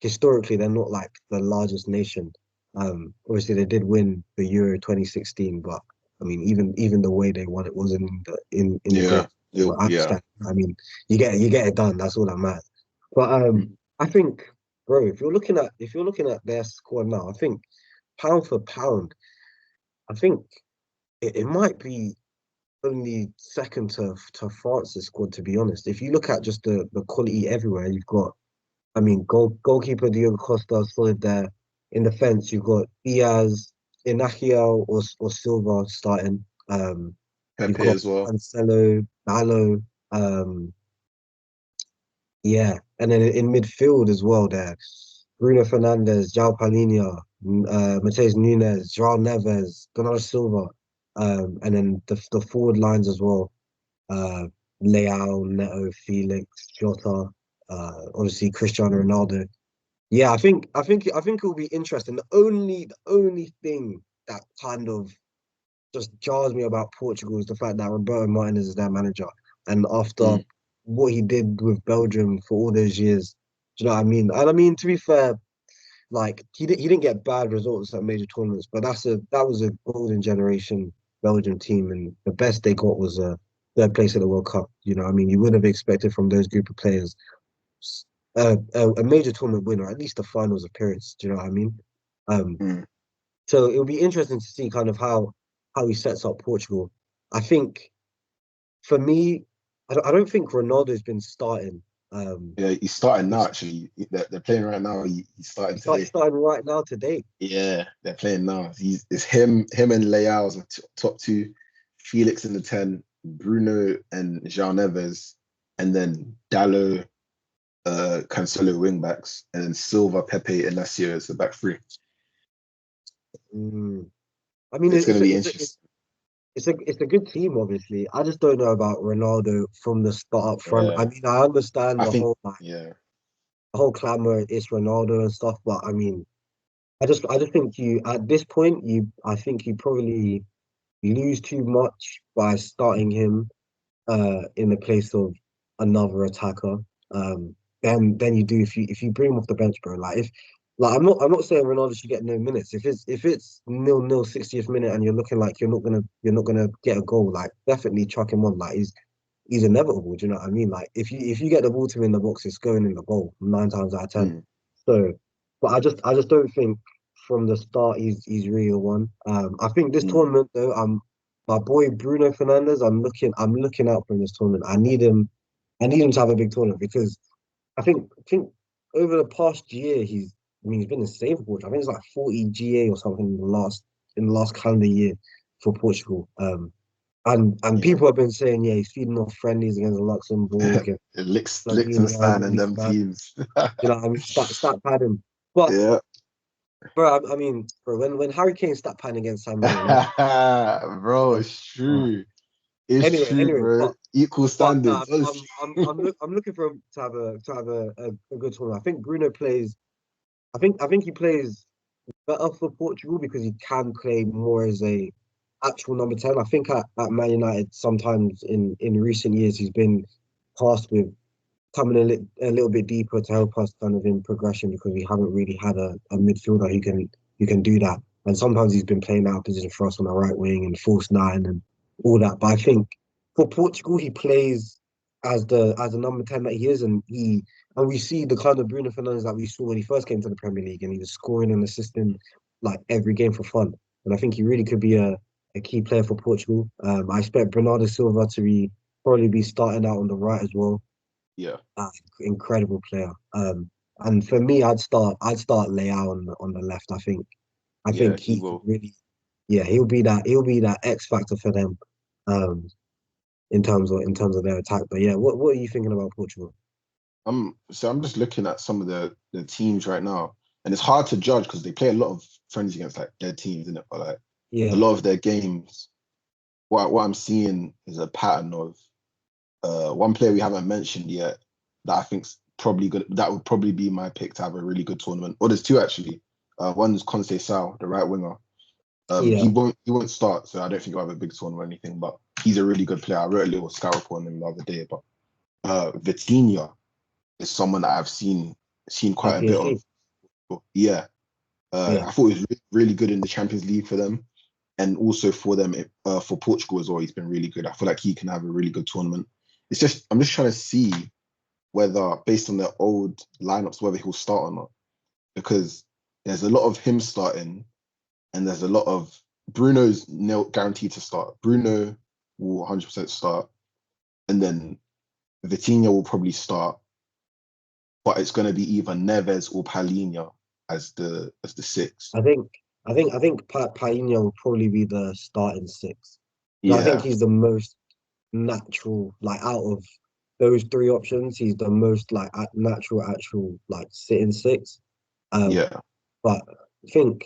historically they're not like the largest nation. Obviously they did win the Euro 2016, but I mean even the way they won it wasn't in the Yeah, great. But I yeah. understand. I mean you get it done. That's all that matters. But Mm. I think. bro, if you're looking at their squad now, I think pound for pound, I think it might be only second to France's squad, to be honest. If you look at just the quality everywhere, you've got, I mean, goalkeeper Diogo Costa solid there. In defense, you've got Diaz, Inacio, or Silva starting. You've Pepe got as well. Cancelo, Dallo, um, yeah, and then in midfield as well there, Bruno Fernandes, João Palhinha, Mateus Nunes, João Neves, Bernardo Silva, and then the forward lines as well. uh, Leao, Neto, Felix, Jota, obviously Cristiano Ronaldo. Yeah, I think it will be interesting. The only thing that kind of just jars me about Portugal is the fact that Roberto Martinez is their manager, and after Mm. what he did with Belgium for all those years, do you know what I mean? And I mean, to be fair, like he didn't get bad results at major tournaments, but that was a golden generation Belgium team, and the best they got was a third place at the World Cup. You know, what I mean, you wouldn't have expected from those group of players a major tournament winner, at least the finals appearance. Do you know what I mean? Um, Mm. so it'll be interesting to see kind of how he sets up Portugal. I think for me, I don't think Ronaldo's been starting. Yeah, he's starting now. He's, Actually, they're playing right now. He's starting he's today. starting right now today. Yeah, they're playing now. It's him and Leao as the top two, Felix in the 10, Bruno and João Neves, and then Dallo, Cancelo wing backs, and then Silva, Pepe, and Inacio as the back three. Mm. I mean, It's going to be interesting. it's a good team, obviously. I just don't know about Ronaldo from the start up front. Yeah, I mean, I understand I the think. whole Yeah, the whole clamor is Ronaldo and stuff, but I mean, I just think you at this point I think you probably lose too much by starting him in the place of another attacker. Um, than you do if you bring him off the bench, bro. Like if like I'm not saying Ronaldo should get no minutes. If it's 0-0 60th minute and you're looking like you're not gonna get a goal, like definitely chuck him on. Like he's inevitable. Do you know what I mean? Like if you get the ball to him in the box, it's going in the goal 9 times out of 10. mm, So, but I just don't think from the start he's really the one. I think this mm. tournament though, my boy Bruno Fernandes, I'm looking out for in this tournament. I need him to have a big tournament because I think over the past year he's been insane for Portugal. I think it's like 40 GA or something in the last calendar year for Portugal. And Yeah. people have been saying, yeah, he's feeding off friendlies against Luxembourg and Slovenia Liechtenstein and and them Uzbekistan. teams. You know, what I mean, stat padding. But Yeah. bro, I mean, bro, when Harry Kane stat padding against San Marino, Bro, oh, it's oh. true. It's Anyway, true, bro. Equal but no, standards. I'm looking for him to have a good tournament. I think Bruno plays. I think he plays better for Portugal because he can play more as a actual number 10. I think at Man United sometimes in recent years he's been tasked with coming a little bit deeper to help us kind of in progression because we haven't really had a midfielder who can do that. And sometimes he's been playing out of position for us on the right wing and false nine and all that. But I think for Portugal he plays as the number 10 that he is, and we see the kind of Bruno Fernandes that we saw when he first came to the Premier League and he was scoring and assisting like every game for fun. And I think he really could be a key player for Portugal. I expect Bernardo Silva to probably be starting out on the right as well. Yeah. uh, Incredible player. And for me, I'd start Leao on the left. I think I Yeah, think he he could will. really, yeah, he'll be that X factor for them, um, in terms of their attack. But yeah, what are you thinking about Portugal? I'm just looking at some of the teams right now, and it's hard to judge because they play a lot of friends against like their teams, isn't it? But like a Yeah, lot of their games, what I'm seeing is a pattern of one player we haven't mentioned yet that I think's probably good. That would probably be my pick to have a really good tournament. Or there's two actually. One's Conceição, the right winger. yeah, He won't start, so I don't think he'll have a big tournament or anything. But he's a really good player. I wrote a little scout report on him the other day. But Vitinha is someone that I've seen quite a bit of. PSG. Yeah, Yeah, I thought he was really good in the Champions League for them, and also for them for Portugal as well. He's been really good. I feel like he can have a really good tournament. I'm just trying to see whether, based on their old lineups, whether he'll start or not. because there's a lot of him starting, and there's a lot of Bruno's guaranteed to start. Bruno will 100% start, and then Vitinha will probably start, but it's going to be either Neves or Palhinha as the six. I think Paino will probably be the starting six. I think Yeah, he's the most natural, like out of those three options, he's the most like natural, actual like sitting six. Um, yeah, but I think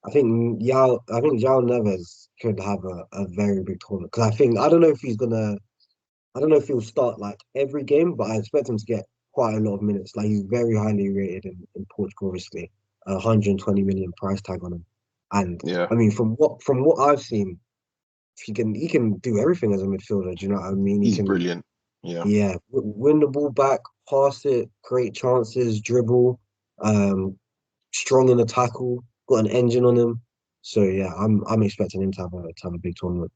I think João Neves could have a very big tournament because I don't know if I don't know if he'll start like every game, but I expect him to get quite a lot of minutes. Like he's very highly rated in Portugal, obviously, 120 million price tag on him. And yeah. I mean, from what I've seen, he can do everything as a midfielder. Do you know what I mean? He He's can, brilliant. Yeah, yeah, win the ball back, pass it, create chances, dribble, um, strong in the tackle, got an engine on him. So yeah, I'm expecting him to have a big tournament.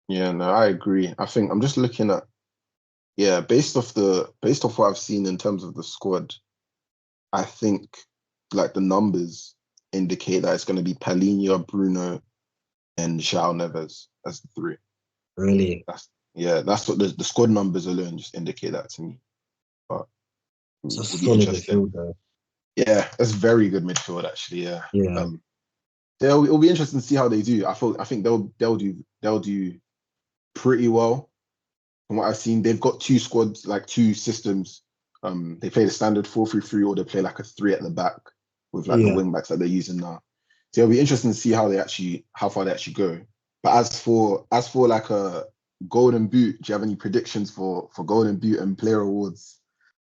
yeah. No, I agree. I think I'm just looking at based off what I've seen in terms of the squad. I think like the numbers indicate that it's going to be Palhinha, Bruno, and João Neves as the three. Really, That's what the squad numbers alone just indicate that to me. But it's a it'll be solid interesting. midfield though. Yeah, that's very good midfield actually. Yeah. Yeah. Um, it'll be interesting to see how they do. I think they'll do pretty well from what I've seen. They've got two squads, like two systems. They play the standard 4-3-3, or they play like a three at the back with like the Yeah. wing backs that they're using now. So it'll be interesting to see how far they actually go. But as for like a golden boot, do you have any predictions for golden boot and player awards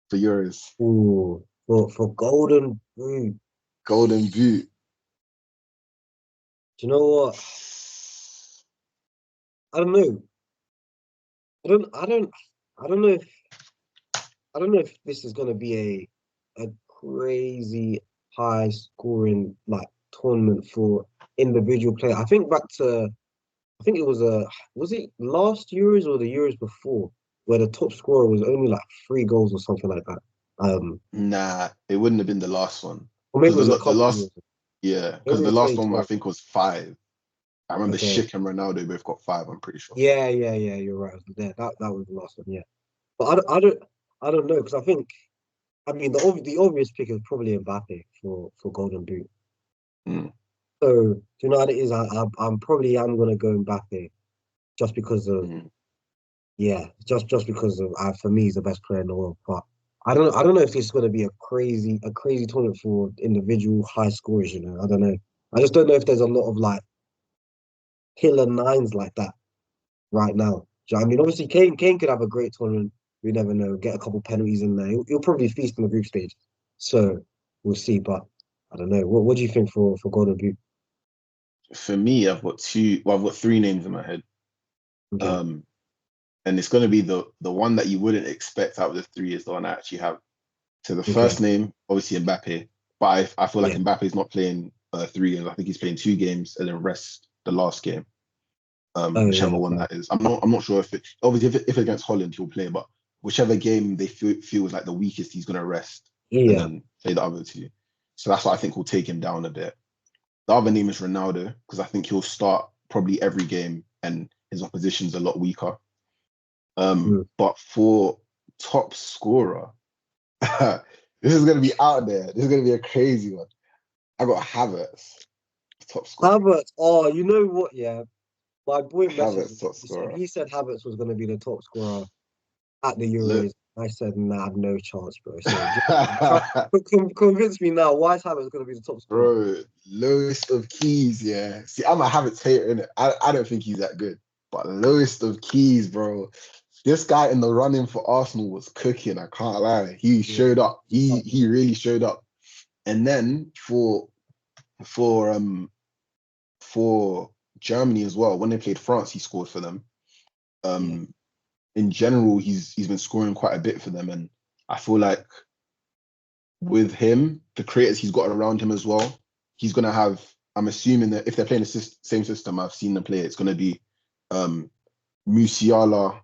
for Euros? Ooh, for Golden Boot. Golden boot. Do you know what? I don't know. I don't. I don't. I don't know if. I don't know if this is gonna be a crazy high scoring like tournament for individual player. I think back to. I think it was it last Euros or the Euros before where the top scorer was only like 3 goals or something like that. Nah, it wouldn't have been the last one Or maybe because it was a the couple of last years ago. because Maybe the in last one I 2012. think was five. I remember Okay. Schick and Ronaldo both got five. I'm pretty sure. Yeah. You're right. There, that was the last one. Yeah. But I don't know because I think I mean the obvious pick is probably Mbappe for Golden Boot. Mm, So do you know what it is? I'm probably am gonna go Mbappe just because of mm. yeah, just because of for me he's the best player in the world. But I don't know if this is gonna be a crazy tournament for individual high scorers. You know, I don't know. I just don't know if there's a lot of like killer nines like that right now. Do you know what I mean? Obviously, Kane could have a great tournament. We never know. Get a couple penalties in there. He'll probably feast in the group stage. So we'll see. But I don't know. What do you think for Golden Boot? For me, I've got two. Well, I've got three names in my head. Okay. Um, and it's going to be the one that you wouldn't expect out of the three is the one I actually have. So the first Okay. name, obviously Mbappe, but I feel like Yeah. Mbappe's not playing 3 games. I think he's playing 2 games and then rest the last game. Oh Whichever yeah. one Fair. that is. I'm not sure if it obviously if against Holland he'll play, but whichever game they feel is like the weakest, he's gonna rest and Yeah. then play the other two. So that's what I think will take him down a bit. The other name is Ronaldo because I think he'll start probably every game and his opposition's a lot weaker. Mm. But for top scorer, this is gonna be out there. This is gonna be a crazy one. I got Havertz, top scorer. Havertz. Oh, you know what? Yeah. My boy messaged Havertz, me. top He said scorer. he said Havertz was going to be the top scorer at the Look. Euros. I said, nah, no chance, bro. So try, convince me now. Why is Havertz going to be the top scorer? Bro, lowest of keys, yeah. See, I'm a Havertz hater, innit? I don't think he's that good. But lowest of keys, bro. This guy in the running for Arsenal was cooking, I can't lie. He Yeah. showed up. Up He there. really showed up. And then for for Germany as well, when they played France, he scored for them. Yeah. Um in general, he's been scoring quite a bit for them. And I feel like with him, the creators he's got around him as well, he's gonna have. I'm assuming that if they're playing the same system, I've seen them play. It's gonna be um, Musiala,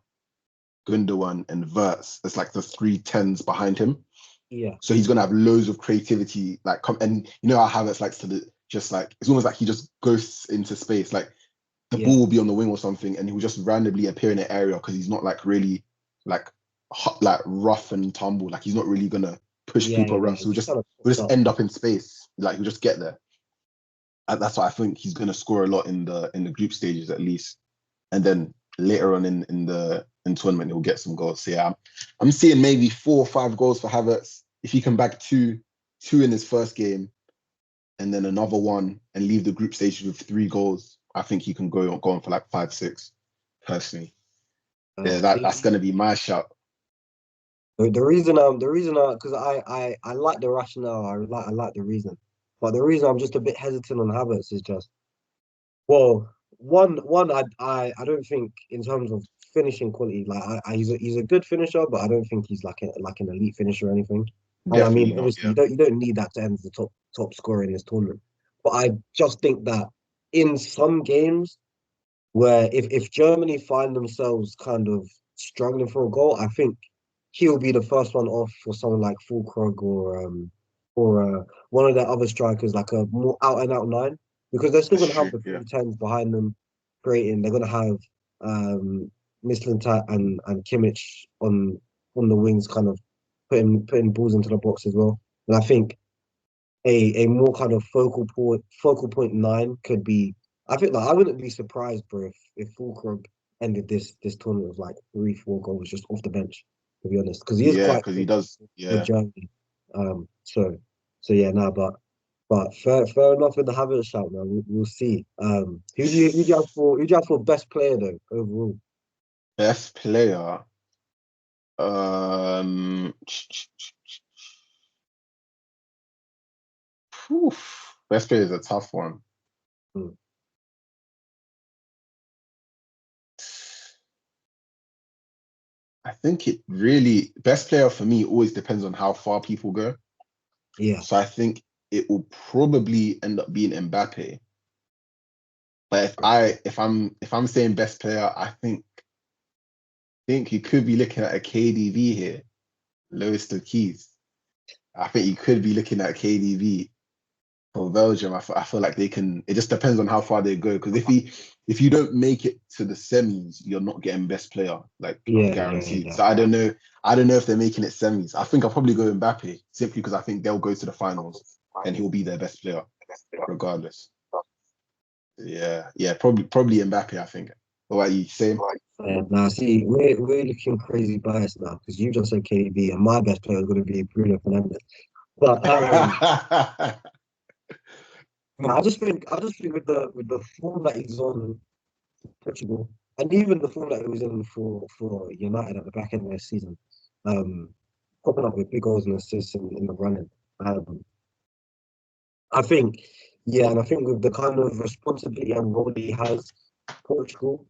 Gundogan, and Verts. It's like the three tens behind him. Yeah, So he's gonna have loads of creativity, like come and you know how Havertz likes to just like it's almost like he just goes into space. Like the yeah, ball will be on the wing or something, and he will just randomly appear in the area because he's not like really like like rough and tumble. Like he's not really gonna push yeah, people yeah. around. It So just kind of we'll pops just up. end up in space. Like he'll just get there. And that's why I think he's gonna score a lot in the group stages at least, and then later on in the tournament he'll get some goals. So yeah, I'm seeing maybe 4 or 5 goals for Havertz if he can bag two in his first game and then another one and leave the group stages with 3 goals. I think he can go on for like 5, 6. Personally, yeah, that's See, gonna be my shout. the reason because I like the rationale. I like the reason, but the reason I'm just a bit hesitant on Havertz is just well, one I don't think in terms of finishing quality, like he's a good finisher, but I don't think he's like an elite finisher or anything. And I Definitely mean, not. obviously, Yeah, you don't need that to end the top scorer in this tournament. But I just think that in some games where if Germany find themselves kind of struggling for a goal, I think he'll be the first one off for someone like Fulkrug or one of their other strikers, like a more out and out nine, because they're still that's going to have true. the Yeah, full tens behind them creating. They're going to have Mislintat and Kimmich on the wings, kind of putting balls into the box as well. And I think a more kind of focal point nine could be. I think like I wouldn't be surprised, bro, if Fulkrug ended this tournament with like 3, 4 goals just off the bench, to be honest, because he is yeah, quite because he quick does. with Yeah, Germany. So yeah, no, but fair enough with the Havertz shout, man. We'll see. Who do you have for best player though overall? best player. Um, Whew, best player is a tough one. Hmm. I think it really best player for me always depends on how far people go. Yeah, So I think it will probably end up being Mbappe. But if I'm saying best player, I think you could be looking at a KDB here, lowest of keys. I think you could be looking at KDB for Belgium. I feel like they can. It just depends on how far they go. Because if you don't make it to the semis, you're not getting best player, like guaranteed. yeah. So I don't know. I don't know if they're making it semis. I think I'll probably go Mbappe simply because I think they'll go to the finals and he'll be their best player regardless. Yeah, yeah, probably Mbappe. I think. What about you? Same. Now, see, we're looking crazy biased now because you just said KDB, and my best player is going to be Bruno Fernandes. But no, I just think with the form that he's on Portugal, and even the form that he was in for United at the back end of the season, um, popping up with big goals and assists in the running. Um, I think, yeah, and I think with the kind of responsibility and role he has, Portugal,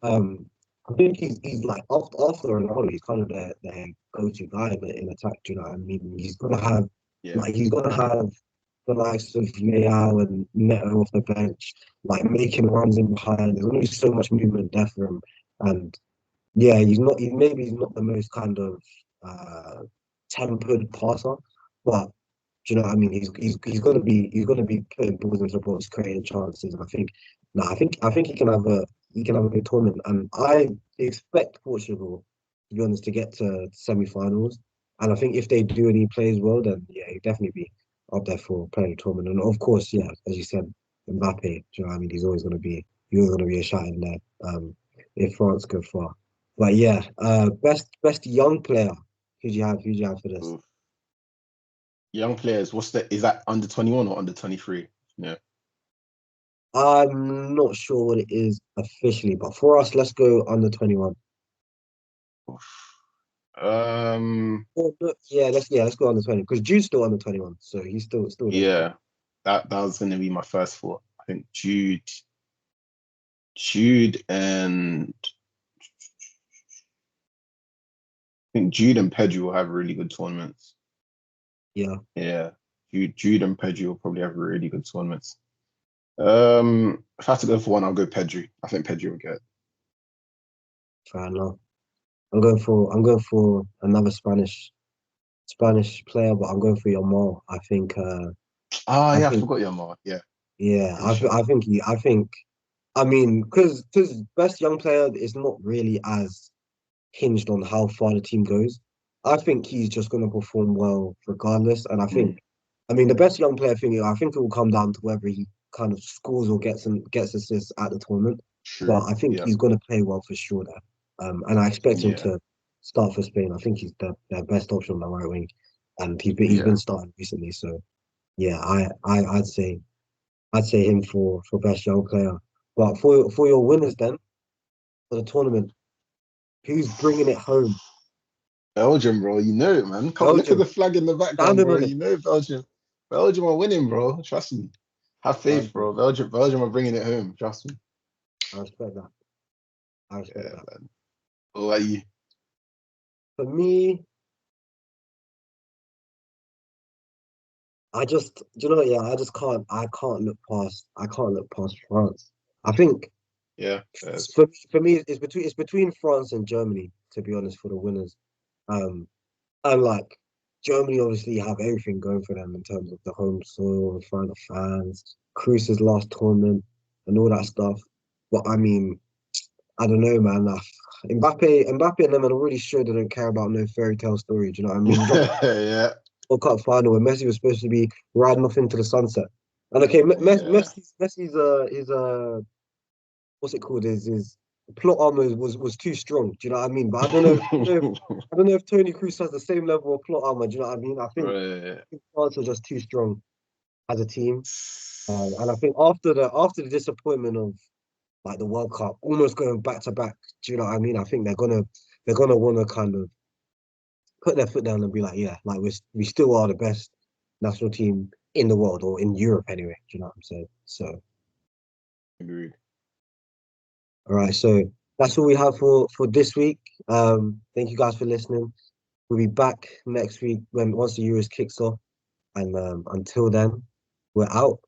um, I think he's like after Ronaldo, he's kind of their go-to guy in attack. Do you know what I mean? Yeah, He's gonna have the likes of Leao and Neto off the bench, like making runs in behind. There's only so much movement there for him, and yeah, maybe he's not the most kind of uh tempered passer, but do you know what I mean? He's gonna be putting balls into the box, creating chances. And I think no, I think he can have a good tournament. And I expect Portugal, to be honest, to get to semi-finals. And I think if they do and he plays well, then yeah, he'll definitely be up there for playing a tournament. And of course, yeah, as you said, Mbappe, do you know what I mean? He's always gonna be a shot in there. If France go far. But yeah, best young player. Who do you have for this? Oof. Young players. Is that under 21 or under 23? Yeah. I'm not sure what it is officially, but for us, let's go under 21. Oof. Um. Or, no, let's go under 20 because Jude's still under 21, so he's still there. Yeah. That was gonna be my first thought. I think Jude, and I think Jude and Pedro will have really good tournaments. Yeah, Yeah. Jude and Pedro will probably have really good tournaments. If I have to go for one, I'll go Pedro. I think Pedro will get it. fair enough. I'm going for another Spanish. Spanish player, but I'm going for Yamal. Ah, I yeah, I think, forgot your mark. Yeah, yeah, good shout. I mean, because best young player is not really as hinged on how far the team goes. I think he's just going to perform well regardless. And Mm, I mean, the best young player thing, I think it will come down to whether he kind of scores or gets assists at the tournament. But true. I think Yeah, he's going to play well for sure there. And I expect him yeah, to start for Spain. I think he's their best option on the right wing, and he's yeah. been starting recently. So yeah, I'd say him for best young player. But for your winners then for the tournament, who's bringing it home? Belgium, bro. You know it, man. Come on, look at Belgium, the flag in the background, standing bro. on it. You know Belgium. Belgium are winning, bro. Trust me. Have faith, Belgium. bro. Belgium are bringing it home. Trust me. I respect that. I respect Yeah, that. man. What about you? For me, do you know what? Yeah, I can't look past France. I think Yeah, there's for me, it's between France and Germany, to be honest, for the winners. Um, and like Germany obviously have everything going for them in terms of the home soil, in front of fans, Kroos's last tournament, and all that stuff. But I mean, I don't know, man. Mbappe and them are really sure they don't care about no fairy tale story. Do you know what I mean? You got yeah, World Cup final where Messi was supposed to be riding off into the sunset. And okay, yeah. Messi's what's it called? His plot armor was too strong. Do you know what I mean? But I don't know if Tony Cruz has the same level of plot armor. Do you know what I mean? Right. I think France are just too strong as a team. And I think after the disappointment of like the World Cup, almost going back to back, do you know what I mean? I think they're gonna want to kind of put their foot down and be like, yeah, like we still are the best national team in the world or in Europe anyway. Do you know what I'm saying? So, Agreed. all right, so that's all we have for this week. Thank you guys for listening. We'll be back next week when once the Euros kicks off, and until then, we're out.